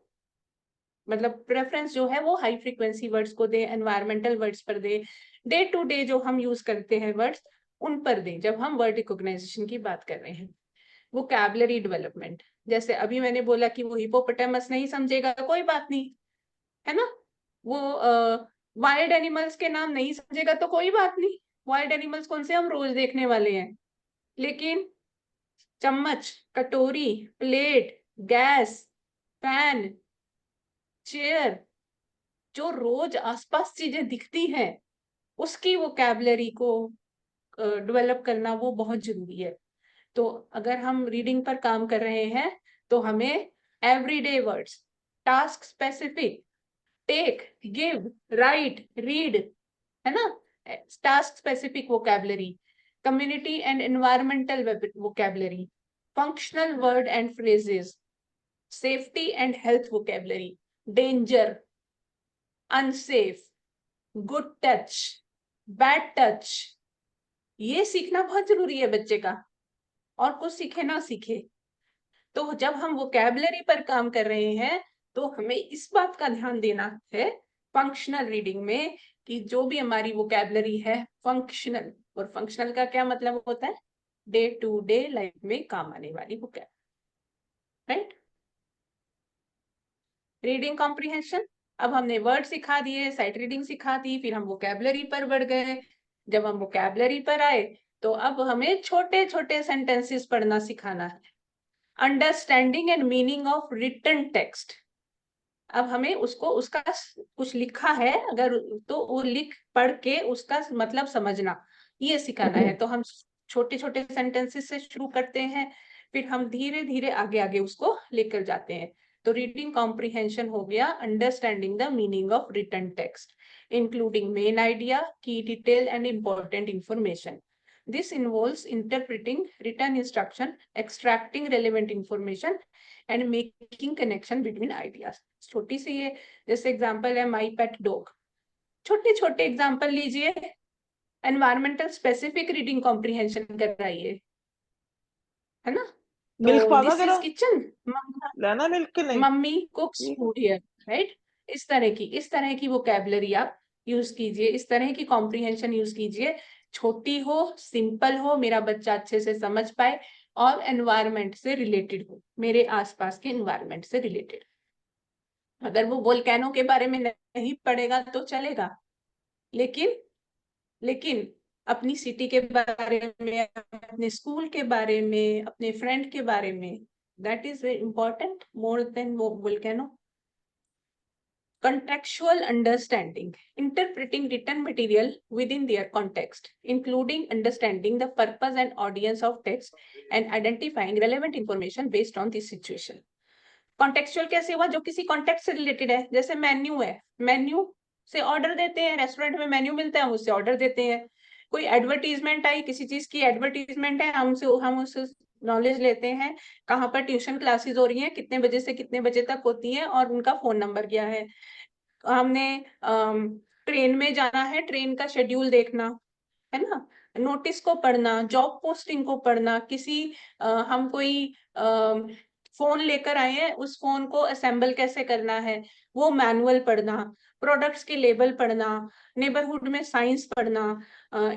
मतलब प्रेफरेंस जो है वो हाई फ्रीक्वेंसी वर्ड्स को दे, एनवायरमेंटल वर्ड्स पर दे, डे टू डे जो हम यूज करते हैं वर्ड्स उन पर दें जब हम वर्ड रिकॉग्नाइजेशन की बात कर रहे हैं। वोकैबुलरी डेवलपमेंट, जैसे अभी मैंने बोला कि वो हिपोपोटामस नहीं समझेगा, कोई बात नहीं, है ना, वो वाइल्ड एनिमल्स के नाम नहीं समझेगा तो कोई बात नहीं, वाइल्ड एनिमल्स कौन से हम रोज देखने वाले हैं, लेकिन चम्मच, कटोरी, प्लेट, गैस, फैन, चेयर, जो रोज आसपास चीजें दिखती हैं उसकी वोकैबुलरी को डेवलप करना वो बहुत जरूरी है। तो अगर हम रीडिंग पर काम कर रहे हैं तो हमें everyday words, task specific, take, give, write, read, है ना, task specific vocabulary, community and environmental vocabulary, functional word and phrases, safety and health vocabulary, danger, unsafe, good touch, bad touch, ये सीखना बहुत जरूरी है बच्चे का, और कुछ सीखे ना सीखे। तो जब हम वोकैबुलरी पर काम कर रहे हैं तो हमें इस बात का ध्यान देना है फंक्शनल रीडिंग में कि जो भी हमारी वोकैबुलरी है फंक्शनल, और फंक्शनल का क्या मतलब होता है, डे टू डे लाइफ में काम आने वाली वोकैबुलरी, राइट। रीडिंग कॉम्प्रिहेंशन, अब हमने वर्ड सिखा दिए, साइट रीडिंग सिखा दी, फिर हम वोकैबुलरी पर बढ़ गए। जब हम वोकैबुलरी पर आए तो अब हमें छोटे छोटे सेंटेंसेस पढ़ना सिखाना है। Understanding and meaning of written text, अब हमें उसको उसका कुछ लिखा है अगर तो वो लिख पढ़ के उसका मतलब समझना, ये सिखाना है। तो हम छोटे छोटे सेंटेंसेस से शुरू करते हैं, फिर हम धीरे धीरे आगे आगे उसको लेकर जाते हैं। तो रीडिंग कॉम्प्रिहेंशन हो गया understanding the meaning of written text including main idea, key detail and important information. This involves interpreting written instruction, extracting relevant information, and making connection between ideas. छोटी सी ये जैसे एग्जांपल है माई पेट डॉग, छोटे छोटे example लीजिए, environmental specific reading comprehension कराइए, है ना। मिल्क तो पाना दिस जरा, इज किचन, लेना मिल्क के नहीं? Mummy कुक्स food here, right. इस तरह की वोकैबुलरी आप यूज कीजिए, इस तरह की कॉम्प्रिहेंशन यूज कीजिए, छोटी हो, सिंपल हो, मेरा बच्चा अच्छे से समझ पाए, और एनवायरमेंट से रिलेटेड हो, मेरे आसपास के एनवायरमेंट से रिलेटेड। अगर वो वोल्केनो के बारे में नहीं पढ़ेगा तो चलेगा, लेकिन अपनी सिटी के बारे में, अपने स्कूल के बारे में, अपने फ्रेंड के बारे में, that is important more than वो volcano. Contextual understanding, interpreting written material within their context, including understanding the purpose and audience of text and identifying relevant information based on this situation. Contextual कैसे हुआ, जो किसी context से related है, जैसे menu है, menu से ऑर्डर देते हैं, रेस्टोरेंट में मेन्यू मिलता है, हम उससे ऑर्डर देते हैं। कोई एडवर्टीजमेंट आई, किसी चीज की एडवर्टीजमेंट है, हम उससे नॉलेज लेते हैं, कहाँ पर ट्यूशन क्लासेस हो रही हैं, कितने बजे से कितने बजे तक होती हैं, और उनका फोन नंबर क्या है। हमने ट्रेन में जाना है, ट्रेन का शेड्यूल देखना, है ना, नोटिस को पढ़ना, जॉब पोस्टिंग को पढ़ना, किसी हम कोई फोन लेकर आए हैं, उस फोन को असेंबल कैसे करना है वो मैनुअल पढ़ना, प्रोडक्ट्स के लेबल पढ़ना, नेबरहुड में साइंस पढ़ना,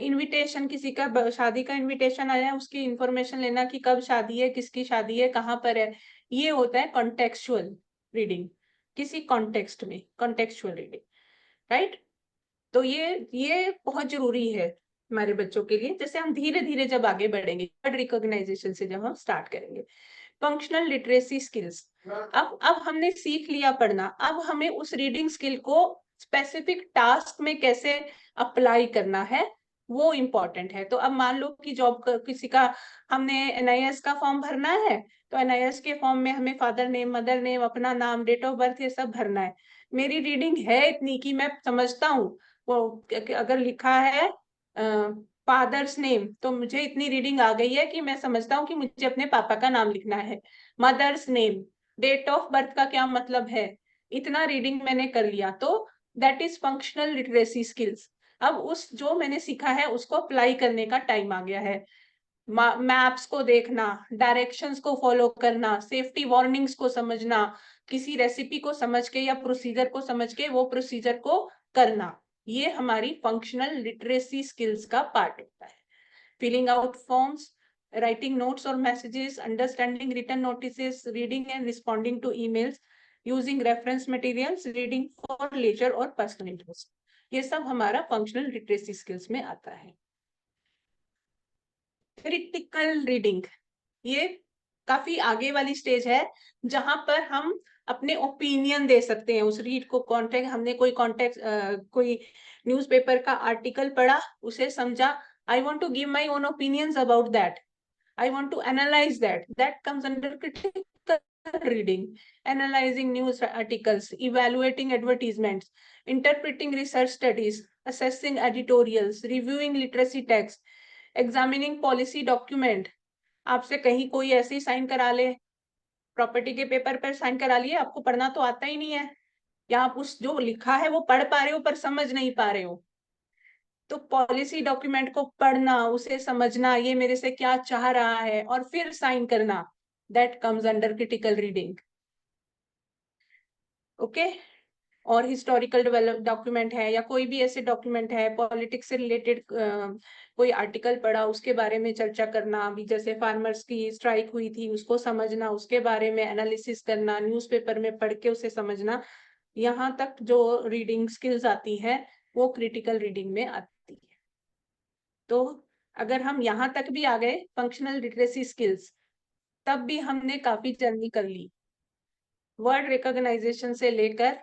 इनविटेशन, किसी का शादी का इनविटेशन आया है उसकी इंफॉर्मेशन लेना कि कब शादी है, किसकी शादी है, कहाँ पर है, ये होता है कॉन्टेक्चुअल रीडिंग, किसी कॉन्टेक्स्ट में कॉन्टेक्चुअल रीडिंग, राइट। तो ये बहुत जरूरी है हमारे बच्चों के लिए। जैसे हम धीरे धीरे जब आगे बढ़ेंगे, वर्ड रिकॉग्नाइजेशन से जब हम स्टार्ट करेंगे, फंक्शनल लिटरेसी स्किल्स, अब हमने सीख लिया पढ़ना, अब हमें उस रीडिंग स्किल को स्पेसिफिक टास्क में कैसे अप्लाई करना है वो इम्पोर्टेंट है। तो अब मान लो कि जॉब किसी का, हमने NIS का फॉर्म भरना है, तो NIS के फॉर्म में हमें फादर नेम, मदर नेम, अपना नाम, डेट ऑफ बर्थ, ये सब भरना है। मेरी रीडिंग है इतनी कि मैं समझता हूँ, वो अगर लिखा है फादर्स नेम, तो मुझे इतनी रीडिंग आ गई है कि मैं समझता हूँ कि मुझे अपने पापा का नाम लिखना है। Mother's name, date of birth का क्या मतलब है, इतना रीडिंग मैंने कर लिया, तो that is functional literacy skills. अब उस जो मैंने सीखा है उसको अप्लाई करने का टाइम आ गया है। मैप्स को देखना, डायरेक्शंस को फॉलो करना, सेफ्टी वार्निंग्स को समझना, किसी रेसिपी को समझ के या प्रोसीजर को समझ के वो प्रोसीजर को करना, ये हमारी फंक्शनल लिटरेसी स्किल्स का पार्ट होता है। Filling out forms, writing notes or messages, understanding written notices, reading and responding to emails, using reference materials, reading for leisure और personal interest, ये सब हमारा functional literacy skills में आता है। क्रिटिकल रीडिंग, ये काफी आगे वाली स्टेज है जहां पर हम अपने ओपिनियन दे सकते हैं उस रीड को। कॉन्टेक्ट, हमने कोई न्यूज़पेपर का आर्टिकल पढ़ा, उसे समझा, I want to give my own opinions about that, I want to analyze that. That comes under critical reading. Analyzing news articles, evaluating advertisements, interpreting research studies, assessing editorials, reviewing literacy text, examining policy document. आपसे कहीं कोई ऐसे ही sign करा ले, property के paper पर sign करा लिए, आपको पढ़ना तो आता ही नहीं है, या आप उस जो लिखा है वो पढ़ पा रहे हो पर समझ नहीं पा रहे हो, तो पॉलिसी डॉक्यूमेंट को पढ़ना, उसे समझना, ये मेरे से क्या चाह रहा है, और फिर साइन करना, that comes under critical reading. Okay, और हिस्टोरिकल डेवलप डॉक्यूमेंट है या कोई भी ऐसे डॉक्यूमेंट है, पॉलिटिक्स से रिलेटेड कोई आर्टिकल पढ़ा, उसके बारे में चर्चा करना, अभी जैसे फार्मर्स की स्ट्राइक हुई थी उसको समझना, उसके बारे में एनालिसिस करना, न्यूज़पेपर में पढ़ के उसे समझना, यहाँ तक जो रीडिंग स्किल्स आती है वो क्रिटिकल रीडिंग में आती है। तो अगर हम यहाँ तक भी आ गए फंक्शनल लिटरेसी स्किल्स, तब भी हमने काफी जर्नी कर ली, वर्ड रिकॉग्नाइजेशन से लेकर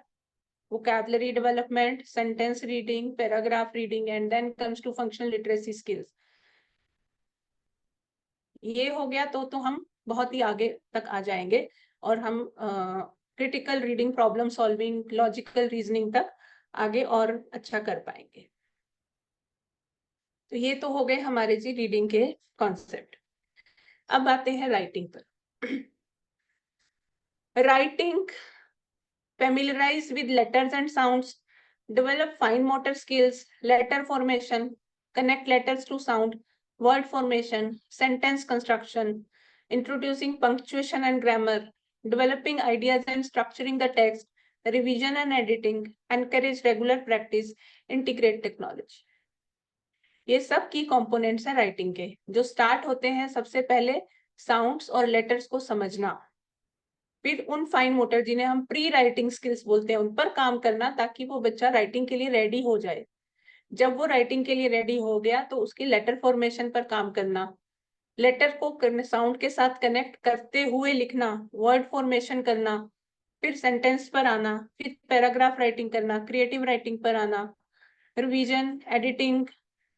vocabulary development, sentence reading, paragraph reading, and then comes to functional literacy skills. ये हो गया तो हम बहुत ही आगे तक आ जाएंगे और हम critical reading, problem solving, logical reasoning तक आगे और अच्छा कर पाएंगे। तो ये तो हो गए हमारे जी रीडिंग के कॉन्सेप्ट। अब आते हैं राइटिंग पर। Writing, familiarize with letters and sounds, develop fine motor skills, letter formation, connect letters to sound, word formation, sentence construction, introducing punctuation and grammar, developing ideas and structuring the text, revision and editing, encourage regular practice, integrate technology. ये सब की components हैं writing के, जो start होते हैं सबसे पहले साउंड्स और लेटर्स को समझना, फिर उन फाइन मोटर जिन्हें हम प्री राइटिंग स्किल्स बोलते हैं उन पर काम करना, ताकि वो बच्चा राइटिंग के लिए रेडी हो जाए। जब वो राइटिंग के लिए रेडी हो गया तो उसकी लेटर फॉर्मेशन पर काम करना, लेटर को साउंड के साथ कनेक्ट करते हुए लिखना, वर्ड फॉर्मेशन करना, फिर सेंटेंस पर आना, फिर पैराग्राफ राइटिंग करना, क्रिएटिव राइटिंग पर आना, रिवीजन, एडिटिंग,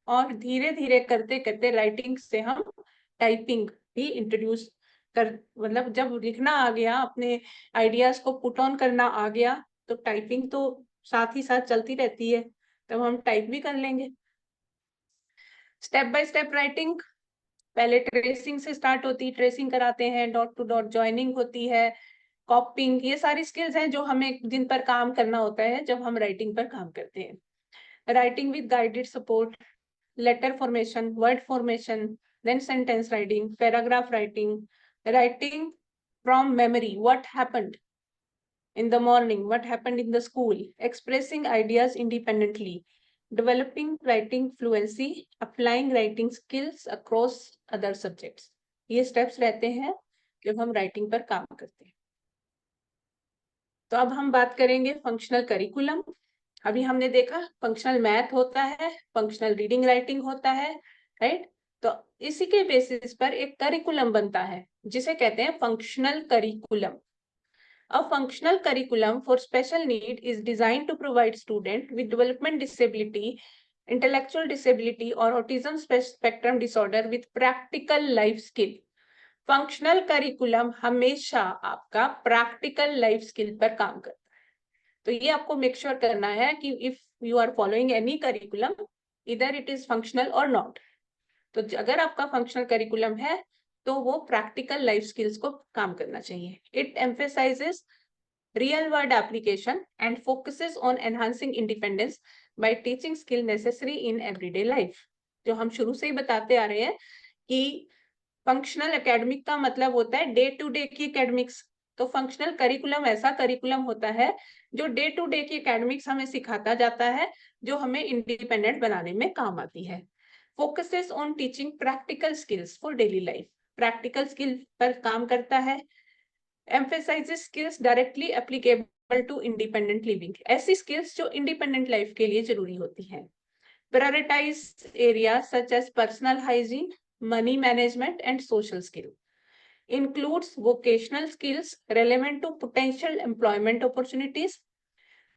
और धीरे धीरे करते करते राइटिंग से हम टाइपिंग भी इंट्रोड्यूस कर, मतलब जब लिखना आ गया, अपने आइडियाज को पुट ऑन करना आ गया, तो टाइपिंग तो साथ ही साथ चलती रहती है, तब हम टाइप भी कर लेंगे। स्टेप बाय स्टेप राइटिंग, पहले ट्रेसिंग से स्टार्ट होती है, ट्रेसिंग कराते हैं, डॉट टू डॉट जॉइनिंग होती है, कॉपिंग, ये सारी स्किल्स हैं जो हमें जिन पर काम करना होता है जब हम राइटिंग पर काम करते हैं। Writing with guided support, letter formation, word formation, then sentence writing, paragraph writing, writing from memory, what happened in the morning, what happened in the school, expressing ideas independently, developing writing fluency, applying writing skills across other subjects. ये steps रहते हैं जब हम writing पर काम करते हैं। तो अब हम बात करेंगे functional curriculum। अभी हमने देखा फंक्शनल मैथ होता है, फंक्शनल रीडिंग राइटिंग होता है, राइट। तो इसी के बेसिस पर एक करिकुलम बनता है जिसे कहते हैं functional curriculum. A functional curriculum for special need is designed to provide student with development disability, intellectual disability और autism spectrum disorder with practical life skill. Functional curriculum हमेशा आपका प्रैक्टिकल लाइफ स्किल पर काम करता है। तो ये आपको मेक श्योर करना है कि if you are following any curriculum, इधर इट इज फंक्शनल और नॉट। तो अगर आपका फंक्शनल करिकुलम है तो वो प्रैक्टिकल लाइफ स्किल्स को काम करना चाहिए। It emphasises real world application and focuses on enhancing independence by teaching skill necessary in everyday life. जो हम शुरू से ही बताते आ रहे हैं कि फंक्शनल एकेडमिक का मतलब होता है डे टू डे की एकेडमिक्स। तो फंक्शनल करिकुलम ऐसा करिकुलम होता है जो डे टू डे की एकेडमिक्स हमें सिखाता जाता है, जो हमें इंडिपेंडेंट बनाने में काम आती है। Focuses on teaching practical skills for daily life, practical skill पर काम करता है। Emphasises skills directly applicable to independent living, ऐसी स्किल्स जो इंडिपेंडेंट लाइफ के लिए जरूरी होती हैं। Prioritise area such as personal hygiene, money management and social skill. Includes vocational skills relevant to potential employment opportunities.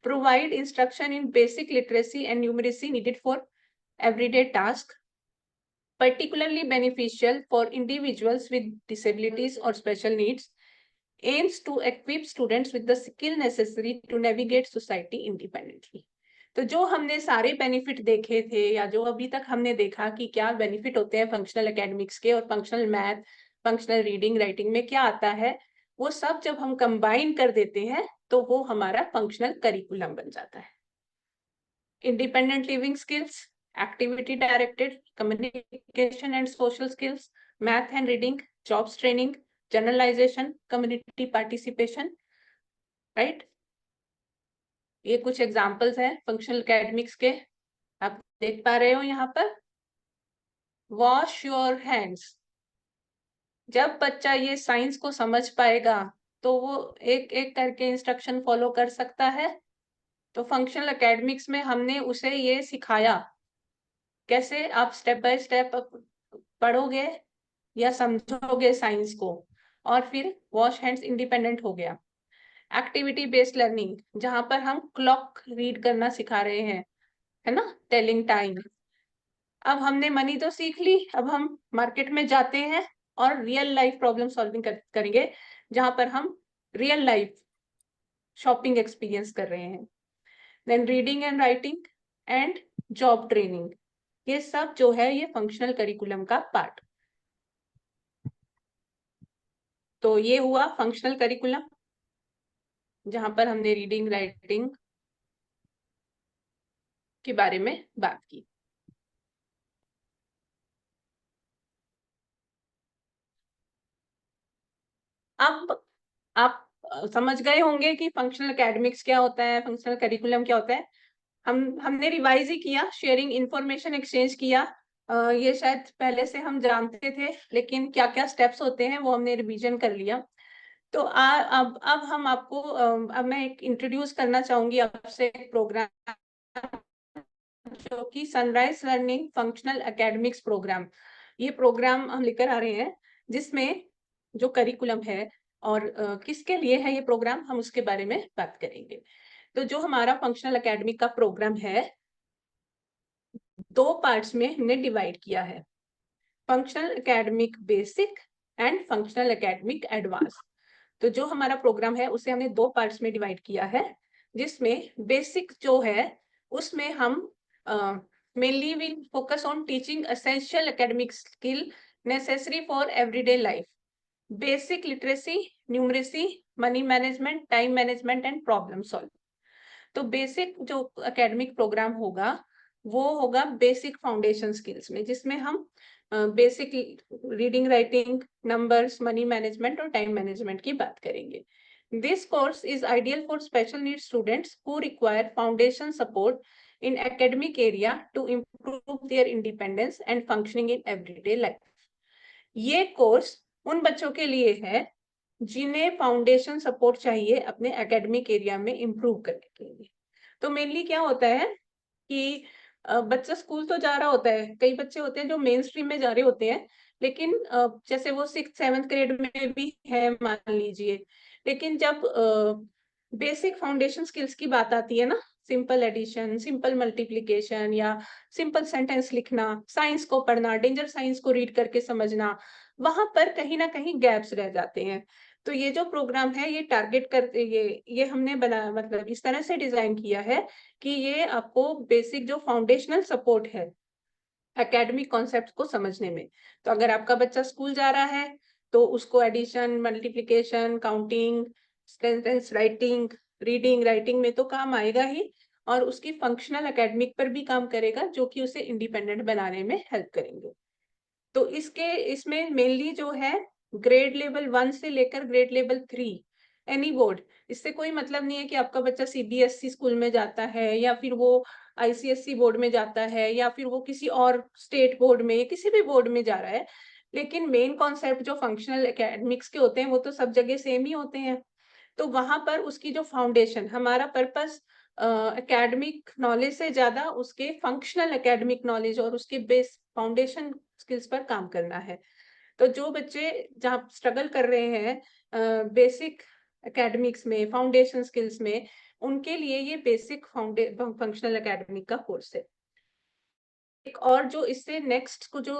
Provide instruction in basic literacy and numeracy needed for everyday tasks. Particularly beneficial for individuals with disabilities or special needs. Aims to equip students with the skill necessary to navigate society independently. तो जो हमने सारे benefit देखे थे या जो अभी तक हमने देखा कि क्या बेनिफिट होते हैं फंक्शनल एकेडमिक्स के, और functional math, functional reading writing में क्या आता है, वो सब जब हम कंबाइन कर देते हैं तो वो हमारा फंक्शनल करिकुलम बन जाता है। Independent living skills, activity directed communication and social skills, math and reading, jobs training, generalisation, community participation, right. ये कुछ एग्जांपल्स हैं फंक्शनल एकेडमिक्स के, आप देख पा रहे हो यहाँ पर। वॉश योर हैंड्स, जब बच्चा ये साइंस को समझ पाएगा तो वो एक एक करके इंस्ट्रक्शन फॉलो कर सकता है। तो फंक्शनल एकेडमिक्स में हमने उसे ये सिखाया कैसे आप स्टेप बाय स्टेप पढ़ोगे या समझोगे साइंस को, और फिर वॉश हैंड्स इंडिपेंडेंट हो गया। एक्टिविटी बेस्ड लर्निंग, जहां पर हम क्लॉक रीड करना सिखा रहे हैं, है ना, टेलिंग टाइम। अब हमने मनी तो सीख ली, अब हम मार्केट में जाते हैं और रियल लाइफ प्रॉब्लम सॉल्विंग करेंगे, जहां पर हम रियल लाइफ शॉपिंग एक्सपीरियंस कर रहे हैं। Then reading and writing and job training, ये सब जो है ये फंक्शनल करिकुलम का पार्ट। तो ये हुआ फंक्शनल करिकुलम, जहां पर हमने रीडिंग राइटिंग के बारे में बात की। अब आप समझ गए होंगे कि फंक्शनल एकेडमिक्स क्या होता है, फंक्शनल करिकुलम क्या होता है। हमने रिवाइज ही किया, शेयरिंग इंफॉर्मेशन एक्सचेंज किया। ये शायद पहले से हम जानते थे, लेकिन क्या क्या स्टेप्स होते हैं वो हमने रिवीजन कर लिया। तो अब हम आपको अब मैं एक इंट्रोड्यूस करना चाहूंगी आपसे एक प्रोग्राम, जो कि Sunrise Learning functional academics programme. ये प्रोग्राम हम लेकर आ रहे हैं जिसमें जो करिकुलम है और किसके लिए है ये प्रोग्राम, हम उसके बारे में बात करेंगे। तो जो हमारा फंक्शनल एकेडमिक का प्रोग्राम है, 2 पार्ट्स में हमने डिवाइड किया है, functional academic basic and functional academic advance. तो जो हमारा प्रोग्राम है उसे हमने 2 पार्ट्स में डिवाइड किया है, जिसमें बेसिक जो है उसमें हम mainly will focus on teaching essential academic skill necessary for everyday life, basic literacy, numeracy, money management, time management and problem solve. तो बेसिक जो एकेडमिक प्रोग्राम होगा वो होगा बेसिक फाउंडेशन स्किल्स में, जिसमें हम basic reading writing, numbers, money management और time management की बात करेंगे। This course is ideal for special need students who require foundation support in academic area to improve their independence and functioning in everyday life. ये course उन बच्चों के लिए है जिन्हें फाउंडेशन सपोर्ट चाहिए अपने एकेडमिक एरिया में इम्प्रूव करने के लिए। तो मेनली क्या होता है कि बच्चा स्कूल तो जा रहा होता है, कई बच्चे होते हैं जो मेन स्ट्रीम में जा रहे होते हैं, लेकिन जैसे वो 6th-7th ग्रेड में भी है मान लीजिए, लेकिन जब बेसिक फाउंडेशन स्किल्स की बात आती है ना, सिंपल एडिशन, सिंपल मल्टीप्लिकेशन या सिंपल सेंटेंस लिखना, साइंस को पढ़ना, डेंजर साइंस को रीड करके समझना, वहां पर कहीं ना कहीं गैप्स रह जाते हैं। तो ये जो प्रोग्राम है ये टारगेट करते, ये हमने बनाया, मतलब इस तरह से डिजाइन किया है कि ये आपको बेसिक जो फाउंडेशनल सपोर्ट है एकेडमिक कॉन्सेप्ट को समझने में। तो अगर आपका बच्चा स्कूल जा रहा है तो उसको addition, multiplication, counting, sentence writing, reading writing में तो काम आएगा ही, और उसकी फंक्शनल एकेडमिक पर भी काम करेगा, जो कि उसे इंडिपेंडेंट बनाने में हेल्प करेंगे। तो इसमें मेनली जो है ग्रेड लेवल 1 से लेकर ग्रेड लेवल 3 एनी बोर्ड, इससे कोई मतलब नहीं है कि आपका बच्चा सीबीएसई स्कूल में जाता है या फिर वो आईसीएसई बोर्ड में जाता है या फिर वो किसी और स्टेट बोर्ड में, किसी भी बोर्ड में जा रहा है, लेकिन मेन कॉन्सेप्ट जो फंक्शनल एकेडमिक्स के होते हैं वो तो सब जगह सेम ही होते हैं। तो वहां पर उसकी जो फाउंडेशन, हमारा पर्पस एकेडमिक नॉलेज से ज्यादा उसके फंक्शनल एकेडमिक नॉलेज और उसके बेस फाउंडेशन स्किल्स पर काम करना है। तो जो बच्चे जहाँ स्ट्रगल कर रहे हैं बेसिक एकेडमिक्स में, फाउंडेशन स्किल्स में, उनके लिए ये बेसिक फंक्शनल एकेडमिक का कोर्स है। एक और जो इससे नेक्स्ट को जो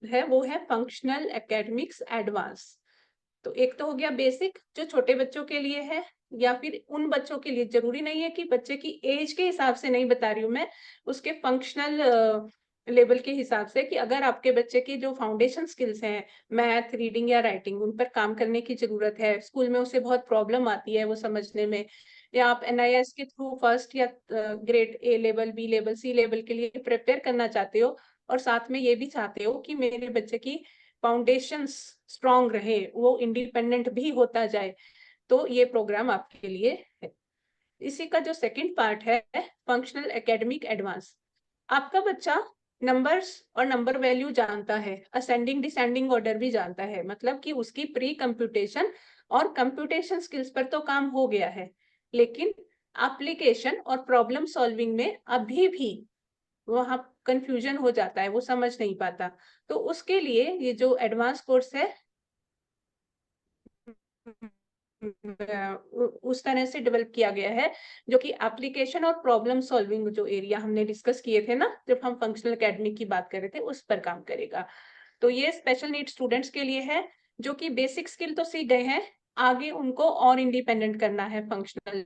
है वो है फंक्शनल एकेडमिक्स एडवांस। तो एक तो हो गया बेसिक जो छोटे बच्चों के लिए है, या फिर उन बच्चों के लिए, जरूरी नहीं है कि बच्चे की एज के हिसाब से नहीं बता रही हूँ मैं, उसके फंक्शनल लेवल के हिसाब से, कि अगर आपके बच्चे की जो फाउंडेशन स्किल्स हैं, मैथ, रीडिंग या राइटिंग, उन पर काम करने की जरूरत है, स्कूल में उसे बहुत प्रॉब्लम आती है वो समझने में, या आप एनआईएस के थ्रू फर्स्ट या grade A level, B level, C level के लिए प्रिपेयर करना चाहते हो, और साथ में ये भी चाहते हो कि मेरे बच्चे की फाउंडेशंस स्ट्रांग रहे, वो इंडिपेंडेंट भी होता जाए, तो ये प्रोग्राम आपके लिए है। इसी का जो सेकंड पार्ट है फंक्शनल एकेडमिक एडवांस, आपका बच्चा नंबर्स और नंबर वैल्यू जानता है, असेंडिंग डिसेंडिंग ऑर्डर भी जानता है, मतलब कि उसकी प्री कंप्यूटेशन और कंप्यूटेशन स्किल्स पर तो काम हो गया है, लेकिन एप्लीकेशन और प्रॉब्लम सॉल्विंग में अभी भी वहां कंफ्यूजन हो जाता है, वो समझ नहीं पाता। तो उसके लिए ये जो एडवांस कोर्स है उस तरह से डेवलप किया गया है, जो कि एप्लीकेशन और प्रॉब्लम सॉल्विंग जो एरिया हमने डिस्कस किए थे ना जब हम फंक्शनल एकेडमिक की बात कर रहे थे, उस पर काम करेगा। तो ये स्पेशल नीड स्टूडेंट्स के लिए है, जो कि बेसिक स्किल तो सीख गए हैं, आगे उनको और इंडिपेंडेंट करना है फंक्शनल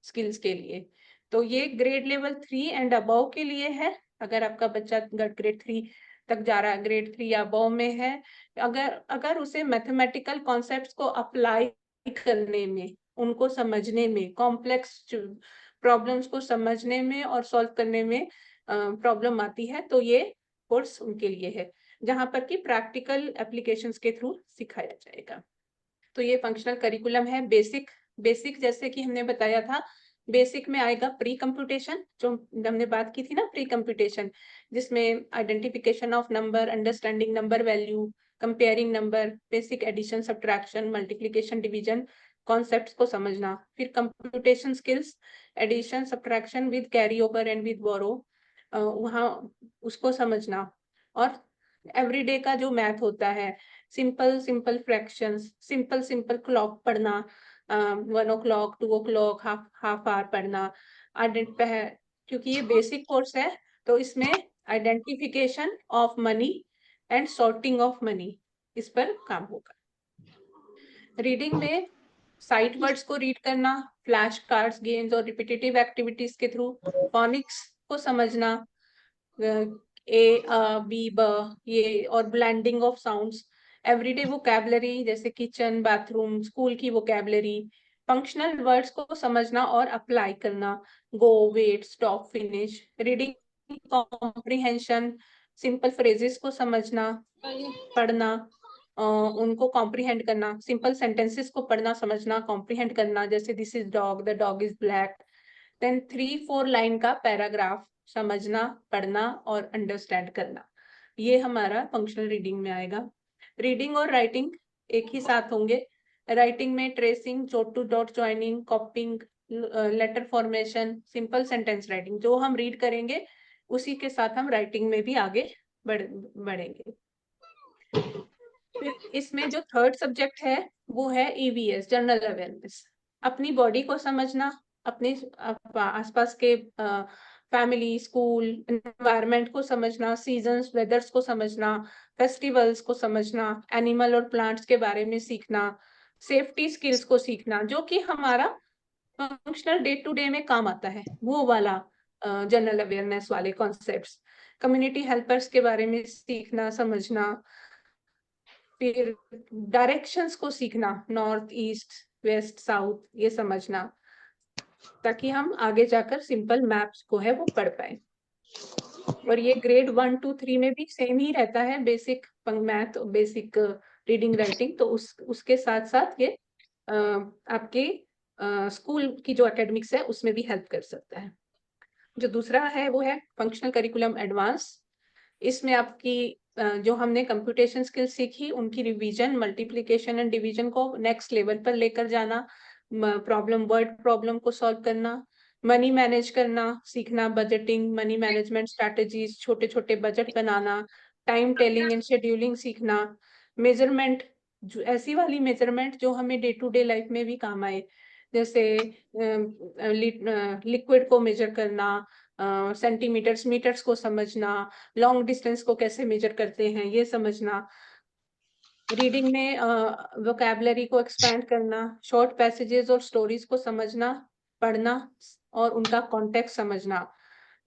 स्किल्स के लिए। तो ये ग्रेड लेवल 3 एंड अबव के लिए है। अगर आपका बच्चा ग्रेड 3 तक जा रहा है, ग्रेड 3 या अबव में है, अगर उसे मैथमेटिकल कॉन्सेप्ट्स को अप्लाई करने में, उनको समझने में, कॉम्प्लेक्स प्रॉब्लम्स को समझने में और सॉल्व करने में प्रॉब्लम आती है, तो ये कोर्स उनके लिए है, जहां पर कि प्रैक्टिकल एप्लीकेशंस के थ्रू सिखाया जाएगा। तो ये फंक्शनल करिकुलम है। बेसिक जैसे कि हमने बताया था, बेसिक में आएगा प्री कंप्यूटेशन, जो हमने बात की थी ना, प्री कंप्यूटेशन, जिसमें identification of number, understanding number value, comparing number, basic addition, subtraction, multiplication, division concepts को समझना, फिर computation skills, addition, subtraction with carry over and with borrow, वहाँ उसको समझना, और एवरीडे का जो मैथ होता है, सिंपल फ्रैक्शंस, सिंपल क्लॉक पढ़ना, 1 o'clock 2 o'clock हाफ आवर पढ़ना, क्योंकि ये बेसिक कोर्स है, तो इसमें identification of money and sorting of money, इस पर काम होगा। रीडिंग में साइट वर्ड्स को रीड करना, फ्लैश कार्ड्स, गेम्स और रिपीटेटिव एक्टिविटीज के थ्रू फोनिक्स को समझना, ए बी ब, ये, और blending of sounds, everyday vocabulary जैसे किचन, बाथरूम, स्कूल की वोकैबुलरी, फंक्शनल वर्ड्स को समझना और अप्लाई करना, go, wait, stop, finish, reading comprehension, simple phrases को समझना, पढ़ना, उनको कॉम्प्रिहेंड करना, सिंपल सेंटेंसेस को पढ़ना, समझना, कॉम्प्रिहेंड करना, जैसे this is dog, the dog is black, then 3-4 line का पैराग्राफ समझना, पढ़ना और अंडरस्टैंड करना। ये हमारा फंक्शनल रीडिंग में आएगा। रीडिंग और राइटिंग एक ही साथ होंगे। राइटिंग में tracing, dot to dot joining, copying, letter formation, simple sentence writing, जो हम रीड करेंगे उसी के साथ हम राइटिंग में भी आगे बढ़ेंगे। फिर इसमें जो थर्ड सब्जेक्ट है वो है ईवीएस, जनरल अवेयरनेस, अपनी बॉडी को समझना, अपने आसपास के फैमिली, स्कूल, एनवायरनमेंट को समझना, सीजन्स, वेदर्स को समझना, फेस्टिवल्स को समझना, एनिमल और प्लांट्स के बारे में सीखना, सेफ्टी स्किल्स को सीखना, जो कि हमारा फंक्शनल डे टू डे में काम आता है, वो वाला जनरल अवेयरनेस वाले कॉन्सेप्ट्स, कम्युनिटी हेल्पर्स के बारे में सीखना, समझना, फिर डायरेक्शंस को सीखना, नॉर्थ, ईस्ट, वेस्ट साउथ ये समझना, ताकि हम आगे जाकर सिंपल मैप्स को है वो पढ़ पाए। और ये ग्रेड 1 2 3 में भी सेम ही रहता है, basic math, basic reading writing. तो उसके साथ साथ ये आपके स्कूल की जो एकेडमिक्स है उसमें भी हेल्प कर सकता है। जो दूसरा है वो है फंक्शनल करिकुलम एडवांस। इसमें आपकी जो हमने कंप्यूटेशन स्किल सीखी उनकी रिवीजन, मल्टीप्लिकेशन एंड डिवीजन को नेक्स्ट लेवल पर लेकर जाना, वर्ड प्रॉब्लम को सॉल्व करना, मनी मैनेज करना सीखना, बजटिंग, मनी मैनेजमेंट स्ट्रैटेजीज, छोटे छोटे budget banana, time telling and scheduling सीखना, मेजरमेंट, जो ऐसी वाली मेजरमेंट जो हमें डे टू डे लाइफ में भी काम आए, जैसे लिक्विड को मेजर करना, सेंटीमीटर्स मीटर्स को समझना, लॉन्ग डिस्टेंस को कैसे मेजर करते हैं ये समझना, रीडिंग में वोकैबुलरी को एक्सपैंड करना, शॉर्ट पैसेजेस और स्टोरीज को समझना, पढ़ना और उनका कॉन्टेक्स्ट समझना,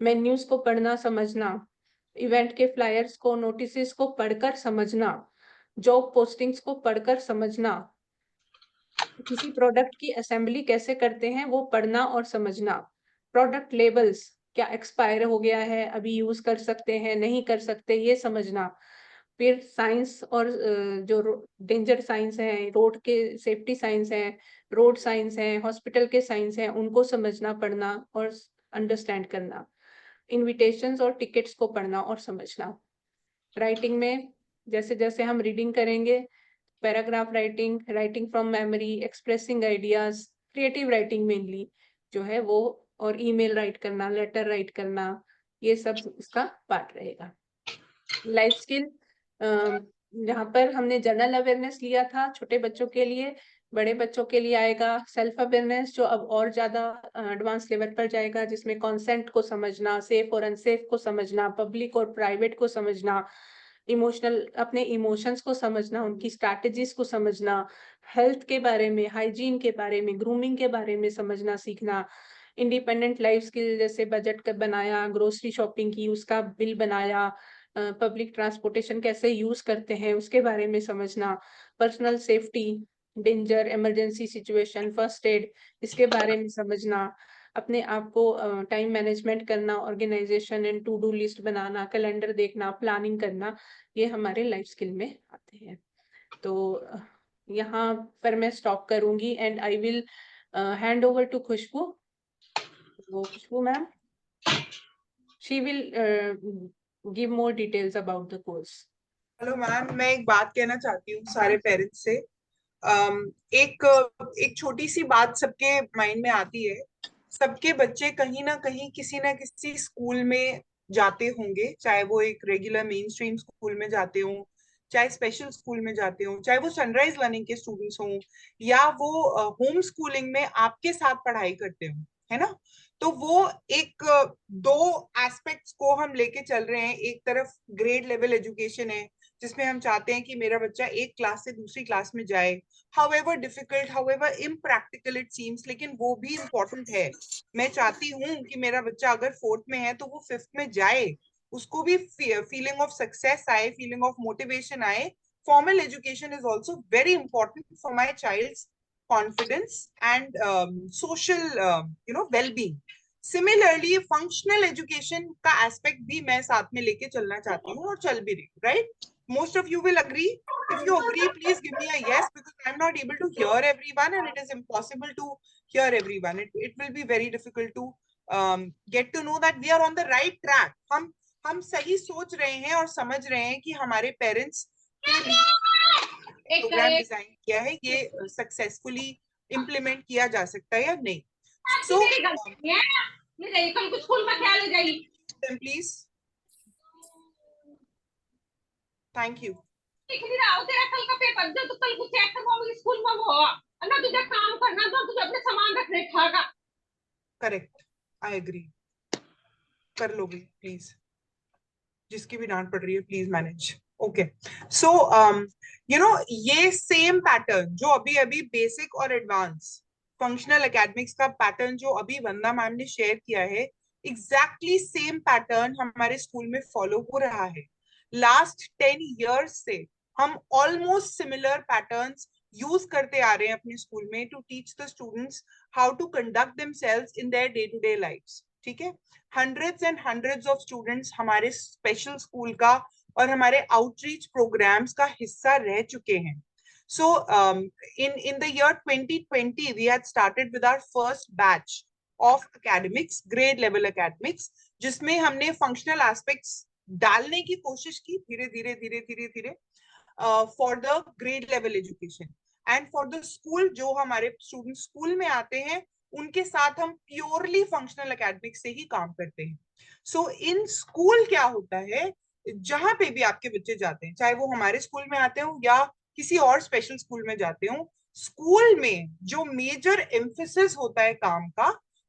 मेन्यूज को पढ़ना समझना, इवेंट के फ्लायर्स को, नोटिसेस को पढ़कर समझना, जॉब पोस्टिंग्स को पढ़कर समझना, किसी प्रोडक्ट की असेंबली कैसे करते हैं वो पढ़ना और समझना, प्रोडक्ट लेबल्स, क्या एक्सपायर हो गया है, अभी यूज कर सकते हैं नहीं कर सकते ये समझना, फिर साइंस और जो डेंजर साइंस है, रोड के सेफ्टी साइंस है, रोड साइंस है, हॉस्पिटल के साइंस है, उनको समझना, पढ़ना और अंडरस्टैंड करना, इनविटेशंस और टिकट्स को पढ़ना और समझना। राइटिंग में जैसे जैसे हम रीडिंग करेंगे, paragraph writing, writing from memory, expressing ideas, creative writing mainly जो है वो, और ईमेल राइट करना, लेटर राइट करना, ये सब इसका पार्ट रहेगा। लाइफ स्किल, जहाँ पर हमने जनरल अवेयरनेस लिया था छोटे बच्चों के लिए, बड़े बच्चों के लिए आएगा सेल्फ अवेयरनेस, जो अब और ज्यादा एडवांस लेवल पर जाएगा, जिसमें कॉन्सेंट को समझना, सेफ और अनसेफ को समझना, पब्लिक और प्राइवेट को समझना, इमोशनल, अपने इमोशंस को समझना, उनकी स्ट्रैटेजीज को समझना, हेल्थ के बारे में, हाइजीन के बारे में, ग्रूमिंग के बारे में समझना सीखना, इंडिपेंडेंट लाइफ स्किल जैसे बजट बनाया, ग्रोसरी शॉपिंग की, उसका बिल बनाया, पब्लिक ट्रांसपोर्टेशन कैसे यूज करते हैं उसके बारे में समझना, personal safety, danger, emergency situation, first aid, इसके बारे में समझना, अपने आप को टाइम मैनेजमेंट करना, organisation and to do list बनाना, कैलेंडर देखना, प्लानिंग करना, ये हमारे लाइफ स्किल में आते हैं। तो यहाँ पर मैं स्टॉप करूंगी and I will hand over to Khushboo. Khushboo ma'am, she will give more details about the course. Hello ma'am, मैं एक बात कहना चाहती हूँ सारे पेरेंट्स से। एक एक छोटी सी बात सबके माइंड में आती है। सबके बच्चे कहीं ना कहीं किसी ना किसी स्कूल में जाते होंगे, चाहे वो एक रेगुलर मेन स्ट्रीम स्कूल में जाते हों, चाहे स्पेशल स्कूल में जाते हों, चाहे वो सनराइज लर्निंग के स्टूडेंट्स हों, या वो होम स्कूलिंग में आपके साथ पढ़ाई करते हों, है ना। तो वो एक दो एस्पेक्ट्स को हम लेके चल रहे हैं। एक तरफ ग्रेड लेवल एजुकेशन है, जिसमें हम चाहते हैं कि मेरा बच्चा एक क्लास से दूसरी क्लास में जाए, however difficult, however impractical it seems, लेकिन वो भी इम्पोर्टेंट है। मैं चाहती हूँ कि मेरा बच्चा अगर 4th में है तो वो 5th में जाए, उसको भी फीलिंग ऑफ सक्सेस आए, फीलिंग ऑफ मोटिवेशन आए। Formal education is also very important for my child's confidence and social wellbeing. Similarly functional education का एस्पेक्ट भी मैं साथ में लेके चलना चाहती हूँ, और चल भी रही हूँ, right? Most of you will agree. If you agree, please give me a yes, because I'm not able to hear everyone and it is impossible to hear everyone. It will be very difficult to get to know that we are on the right track. हम सही सोच रहे हैं और समझ रहे हैं कि हमारे पेरेंट्स के लिए प्रोग्राम डिजाइन किया है, ये सक्सेसफुली इम्प्लीमेंट किया जा सकता है या नहीं। So please, thank you. तेरा कल का पेपर जो तू कल को चेक करवाओगी स्कूल में वो ना, तुझे काम करना तो तुझे अपने सामान रखने खागा। Correct, I agree. कर लोगी प्लीज, जिसकी भी डांट पड़ रही है प्लीज मैनेज। ओके, सो ये सेम पैटर्न जो अभी अभी बेसिक और एडवांस फंक्शनल एकेडमिक्स का पैटर्न जो अभी वंदना मैम ने शेयर किया है, एग्जैक्टली सेम पैटर्न हमारे स्कूल में फॉलो हो रहा है। लास्ट 10 years से हम ऑलमोस्ट सिमिलर पैटर्न्स यूज करते आ रहे हैं अपने स्कूल में to teach the students how to conduct themselves in their day to day lifes. ठीक है, hundreds and hundreds of students हमारे स्पेशल स्कूल का और हमारे आउटरीच प्रोग्राम्स का हिस्सा रह चुके हैं। So in the year 2020 we had started with our first batch of academics, grade level academics, जिसमें हमने functional aspects डालने की कोशिश की धीरे धीरे धीरे धीरे धीरे for the grade level education and for the school। जो हमारे students स्कूल में आते हैं उनके साथ हम प्योरली फंक्शनल academics से ही काम करते हैं। So in school क्या होता है, जहां पे भी आपके बच्चे जाते हैं, चाहे वो हमारे स्कूल में आते हो या किसी और स्पेशल स्कूल में जाते हो, स्कूल में जो मेजर एम्फेसिस होता है काम का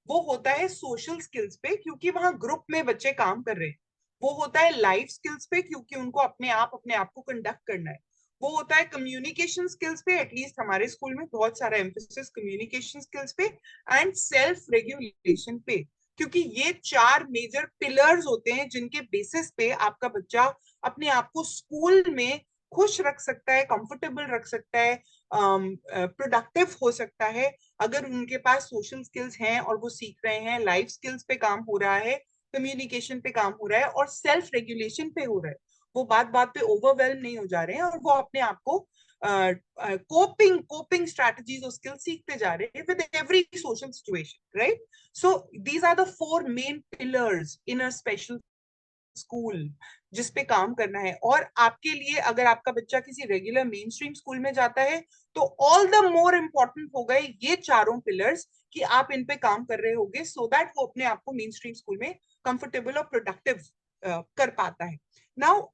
वो होता है सोशल स्किल्स पे, क्योंकि वहां ग्रुप में बच्चे काम कर रहे हैं। वो होता है लाइफ स्किल्स पे, क्योंकि उनको अपने आप को कंडक्ट करना है। वो होता है कम्युनिकेशन स्किल्स पे, एटलीस्ट हमारे स्कूल में बहुत सारा एम्फेसिस कम्युनिकेशन स्किल्स पे, एंड सेल्फ रेगुलेशन पे, क्योंकि ये 4 मेजर पिलर्स होते हैं जिनके बेसिस पे आपका बच्चा अपने आप को स्कूल में खुश रख सकता है, कंफर्टेबल रख सकता है, प्रोडक्टिव हो सकता है, अगर उनके पास सोशल स्किल्स हैं और वो सीख रहे हैं, लाइफ स्किल्स पे काम हो रहा है, कम्युनिकेशन पे काम हो रहा है और सेल्फ रेगुलेशन पे हो रहा है। वो बात बात पे ओवरवेल्म नहीं हो जा रहे हैं और वो अपने आप को कोपिंग स्ट्रेटजीज और स्किल्स सीखते जा रहे हैं with every social situation, right? So these are the 4 main pillars in a special school जिसपे काम करना है। और आपके लिए अगर आपका बच्चा किसी रेगुलर मेन स्ट्रीम स्कूल में जाता है तो ऑल द मोर इम्पोर्टेंट हो गए ये 4 पिलर्स कि आप इन पे काम कर रहे होगे, सो दैट वो अपने आप को मेन स्ट्रीम स्कूल में कंफर्टेबल और प्रोडक्टिव कर पाता है। नाउ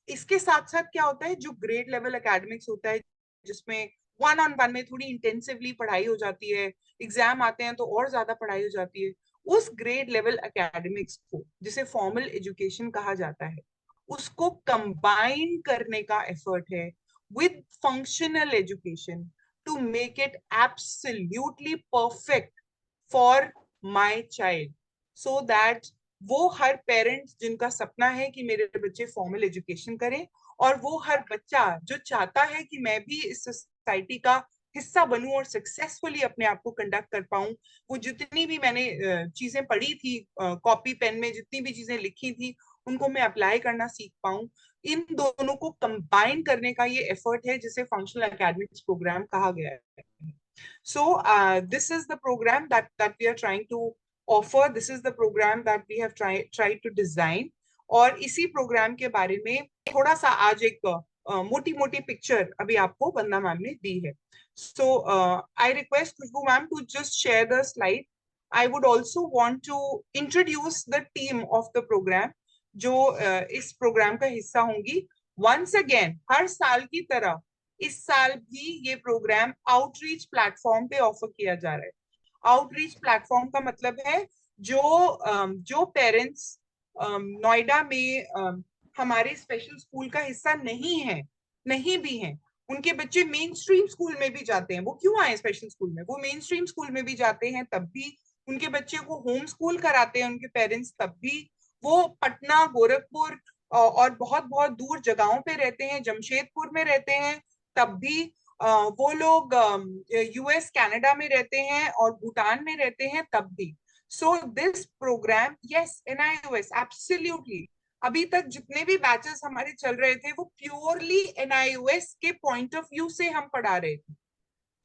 इसके साथ साथ क्या होता है, जो ग्रेड लेवल एकेडमिक्स होता है जिसमें 1-on-1 में थोड़ी इंटेंसिवली पढ़ाई हो जाती है, एग्जाम आते हैं तो और ज्यादा पढ़ाई हो जाती है, उस ग्रेड लेवल एकेडमिक्स को जिसे फॉर्मल एजुकेशन कहा जाता है उसको कंबाइन करने का एफर्ट है with functional education to make it absolutely perfect for my child, so that वो हर पेरेंट्स जिनका सपना है कि मेरे बच्चे फॉर्मल एजुकेशन करें, और वो हर बच्चा जो चाहता है कि मैं भी इस सोसाइटी का हिस्सा बनूं और सक्सेसफुली अपने आप को कंडक्ट कर पाऊं, वो जितनी भी मैंने चीजें पढ़ी थी कॉपी पेन में, जितनी भी चीजें लिखी थी उनको मैं अप्लाई करना सीख पाऊं, इन दोनों को कंबाइन करने का ये एफर्ट है जिसे फंक्शनल एकेडमिक्स प्रोग्राम कहा गया है। So this is the program that we are trying to offer. This is the program that we have tried to design. और इसी प्रोग्राम के बारे में थोड़ा सा आज एक मोटी मोटी पिक्चर अभी आपको वंदना मैम ने दी है। So I request Khushbu ma'am to just share the slide. I would also want to introduce the team of the program जो इस प्रोग्राम का हिस्सा होंगी। Once again, हर साल की तरह इस साल भी ये प्रोग्राम आउटरीच प्लेटफॉर्म पे ऑफर किया जा रहा है। आउटरीच प्लेटफॉर्म का मतलब है जो पेरेंट्स नोएडा में हमारे स्पेशल स्कूल का हिस्सा नहीं भी हैं, उनके बच्चे मेन स्ट्रीम स्कूल में भी जाते हैं। वो क्यों आए स्पेशल स्कूल में, वो मेन स्ट्रीम स्कूल में भी जाते हैं, तब भी उनके बच्चे को होम स्कूल कराते हैं उनके पेरेंट्स, तब भी वो पटना, गोरखपुर और बहुत बहुत दूर जगहों पे रहते हैं, जमशेदपुर में रहते हैं, तब भी वो लोग यूएस कनाडा में रहते हैं और भूटान में रहते हैं, तब भी। So this programme, yes, NIOS absolutely, अभी तक जितने भी बैचेस हमारे चल रहे थे वो प्योरली NIOS के पॉइंट ऑफ व्यू से हम पढ़ा रहे थे।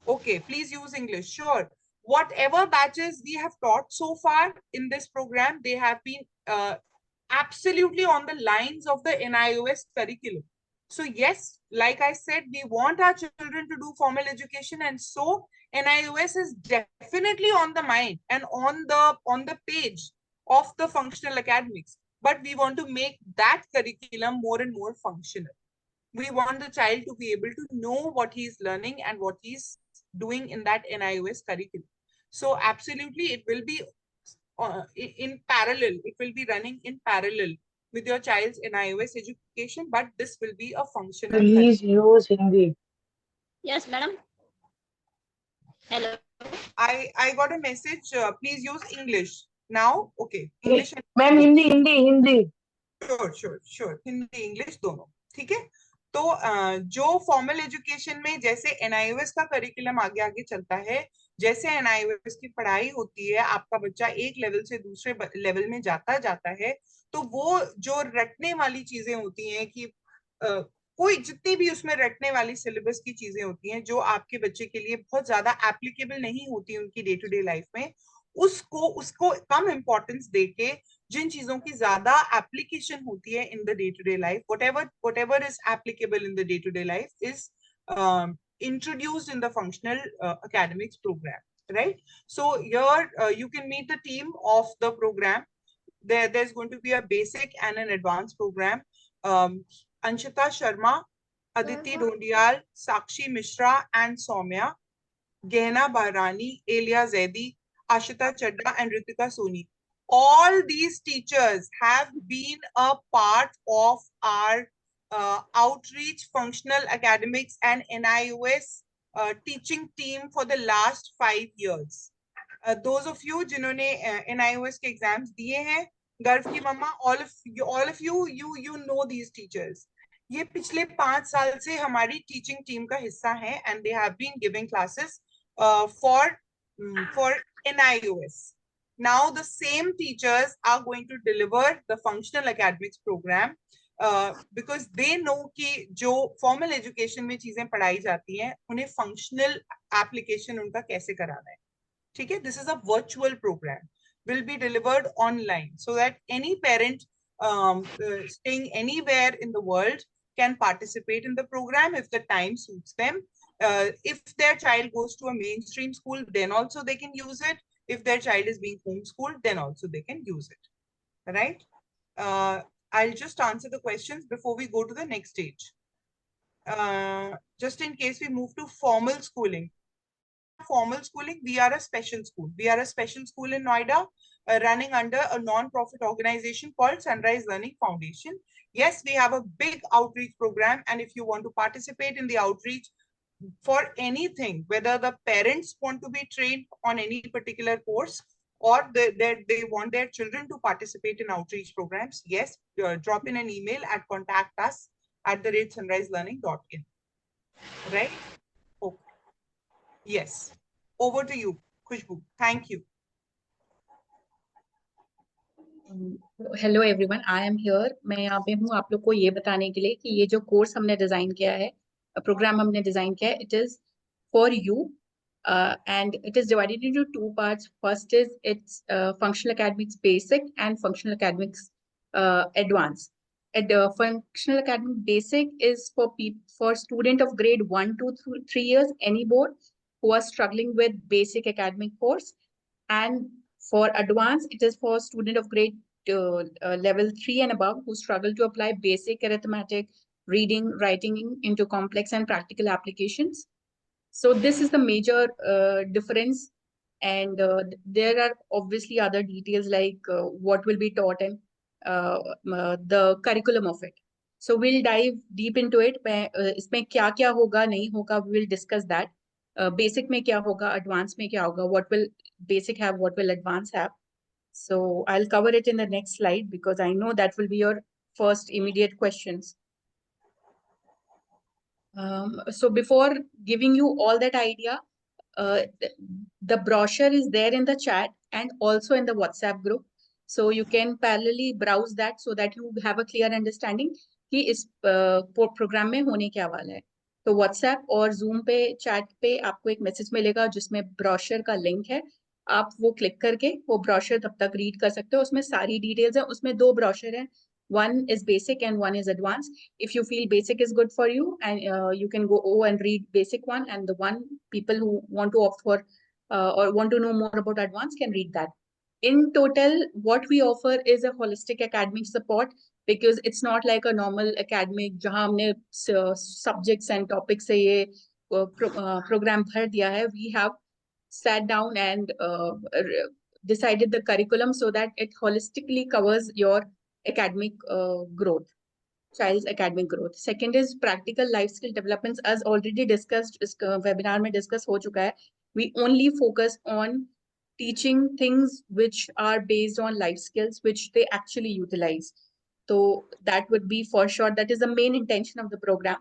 Okay, please use English. Sure. Whatever batches we have taught so far in this program, they have been absolutely on the lines of the NIOS curriculum. So yes, like I said, we want our children to do formal education, and so NIOS is definitely on the mind and on the page of the functional academics. But we want to make that curriculum more and more functional. We want the child to be able to know what he is learning and what he is doing in that NIOS curriculum. So absolutely, it will be in parallel. It will be running in parallel with your child's NIOS education, but this will be a functional. Please use Hindi. Yes, madam. Hello. I got a message. Please use English now. Okay. English. Ma'am, Hindi. Sure. Hindi, English दोनों. ठीक है? तो जो formal education में जैसे NIOS का curriculum आगे आगे चलता है, जैसे एनआईओएस की पढ़ाई होती है, आपका बच्चा एक लेवल से दूसरे लेवल में जाता जाता है, तो वो जो रटने वाली चीजें होती हैं कि कोई जितनी भी उसमें रटने वाली सिलेबस की चीजें होती हैं जो आपके बच्चे के लिए बहुत ज्यादा एप्लीकेबल नहीं होती उनकी डे टू डे लाइफ में, उसको उसको कम इम्पोर्टेंस देके जिन चीजों की ज्यादा एप्लीकेशन होती है in the day to day life, whatever is applicable in the day to day life is introduced in the functional academics program, right? So here you can meet the team of the program. There's going to be a basic and an advanced program. Anshita Sharma, Aditi Dhondiyal, Sakshi Mishra and Soumya, Gehna Bahrani, Elia Zaidi, Ashita Chadda and Ritika Soni. All these teachers have been a part of our outreach, functional academics and NIOS teaching team for the last 5 years. Those of you जिन्होंने NIOS के exams दिए हैं, गर्व की मम्मा, all of you know these teachers. ये पिछले 5 साल से हमारी टीचिंग टीम का हिस्सा हैं and they have been giving classes for NIOS. Now the same teachers are going to deliver the functional academics program because they know कि जो formal education में चीजें पढ़ाई जाती हैं उन्हें functional application उनका कैसे कराना है. ठीक है, this is a virtual program, will be delivered online so that any parent staying anywhere in the world can participate in the program if the time suits them. If their child goes to a mainstream school, then also they can use it. If their child is being homeschooled, then also they can use it, right? I'll just answer the questions before we go to the next stage. Just in case we move to formal schooling. Formal schooling, we are a special school. We are a special school in Noida, running under a non-profit organization called Sunrise Learning Foundation. Yes, we have a big outreach program, and if you want to participate in the outreach for anything, whether the parents want to be trained on any particular course or they want their children to participate in outreach programs, yes, drop in an email at contact@sunriselearning.in. Right? Okay. Yes. Over to you, Khushbu. Thank you. Hello everyone, I am here. मैं यहाँ पे हूँ आप लोग को ये बताने के लिए कि ये जो कोर्स हमने डिजाइन किया है, प्रोग्राम हमने डिजाइन किया है, it is for you and it is divided into 2 parts. First is its functional academics basic and functional academics advanced. Functional academic basic is for student of grade 1 to 3 years, any board who are struggling with basic academic course, and for advanced it is for student of grade level 3 and above who struggle to apply basic arithmetic, reading, writing into complex and practical applications. So this is the major difference, and there are obviously other details like what will be taught and the curriculum of it. So we'll dive deep into it. इसमें क्या क्या होगा नहीं होगा, we will discuss that. Basic में क्या होगा, advanced में क्या होगा, what will basic have, what will advanced have. So I'll cover it in the next slide because I know that will be your first immediate questions. So before giving you all that idea, the brochure is there in the chat and also in the WhatsApp group. So you can parallelly browse that so that you have a clear understanding कि इस programme में होने क्या वाला है. तो WhatsApp और Zoom पे चैट पे आपको एक मैसेज मिलेगा जिसमें ब्रोशर का लिंक है. आप वो क्लिक करके वो ब्रोशर तब तक रीड कर सकते हो. उसमें सारी डिटेल्स हैं. उसमें 2 ब्रोशर हैं. One is basic and one is advanced. If you feel basic is good for you, and you can go and read basic one, and the one people who want to opt for or want to know more about advanced can read that. In total, what we offer is a holistic academic support because it's not like a normal academic जहाँ हमने subjects and topics से ये program भर दिया है. We have sat down and decided the curriculum so that it holistically covers your academic growth, child's academic growth. Second is practical life skill developments. As already discussed, इस webinar में discuss हो चुका है. We only focus on teaching things which are based on life skills which they actually utilize. So that would be for sure. That is the main intention of the program.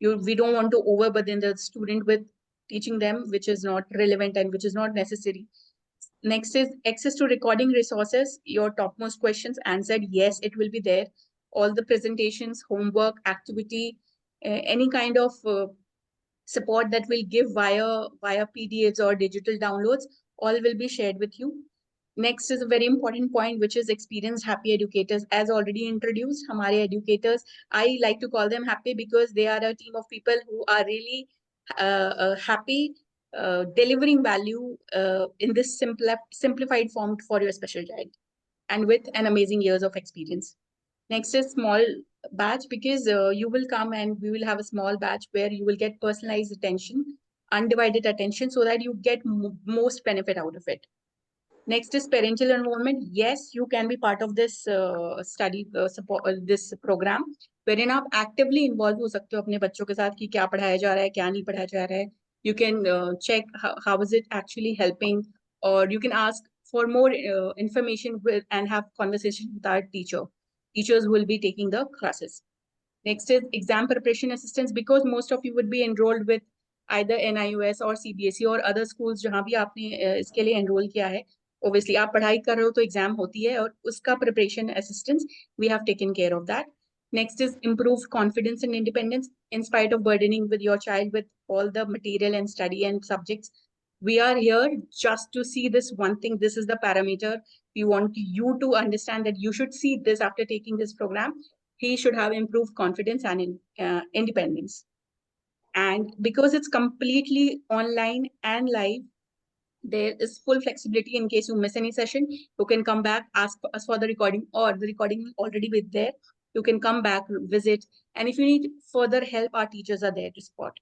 We don't want to overburden the student with teaching them which is not relevant and which is not necessary. Next is access to recording resources. Your topmost questions answered, yes, it will be there. All the presentations, homework, activity, any kind of support that we'll give via PDFs or digital downloads, all will be shared with you. Next is a very important point, which is experienced happy educators. As already introduced, Hamare educators, I like to call them happy because they are a team of people who are really happy delivering value in this simplified form for your special child and with an amazing years of experience. Next is small batch, because you will come and we will have a small batch where you will get personalized attention, undivided attention, so that you get most benefit out of it. Next is parental involvement. Yes, you can be part of this study support this program, wherein आप actively involve हो सकते हो अपने बच्चों के साथ कि क्या पढ़ाया जा रहा है, क्या नहीं पढ़ाया जा रहा है. You can check how is it actually helping, or you can ask for more information with and have conversation with our teacher. Teachers will be taking the classes. Next is exam preparation assistance, because most of you would be enrolled with either NIOS or CBSE or other schools जहाँ भी आपने इसके लिए enroll किया है. Obviously आप पढ़ाई कर रहे हो तो exam होती है, और उसका preparation assistance we have taken care of that. Next is improved confidence and independence. In spite of burdening with your child with all the material and study and subjects, we are here just to see this one thing. This is the parameter. We want you to understand that you should see this after taking this program. He should have improved confidence and independence. And because it's completely online and live, there is full flexibility. In case you miss any session, you can come back, ask us for the recording, or the recording will already be there. You can come back, visit, and if you need further help, our teachers are there to support.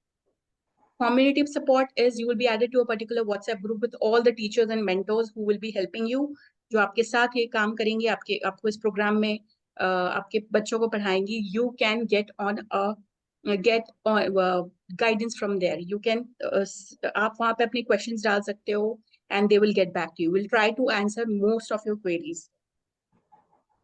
Community support is you will be added to a particular WhatsApp group with all the teachers and mentors who will be helping you, जो आपके साथ ये काम करेंगे, आपको इस programme में आपके बच्चों को पढ़ाएंगी. You can get guidance from there. You can आप वहाँ पे अपने questions डाल सकते हो and they will get back to you. We'll try to answer most of your queries.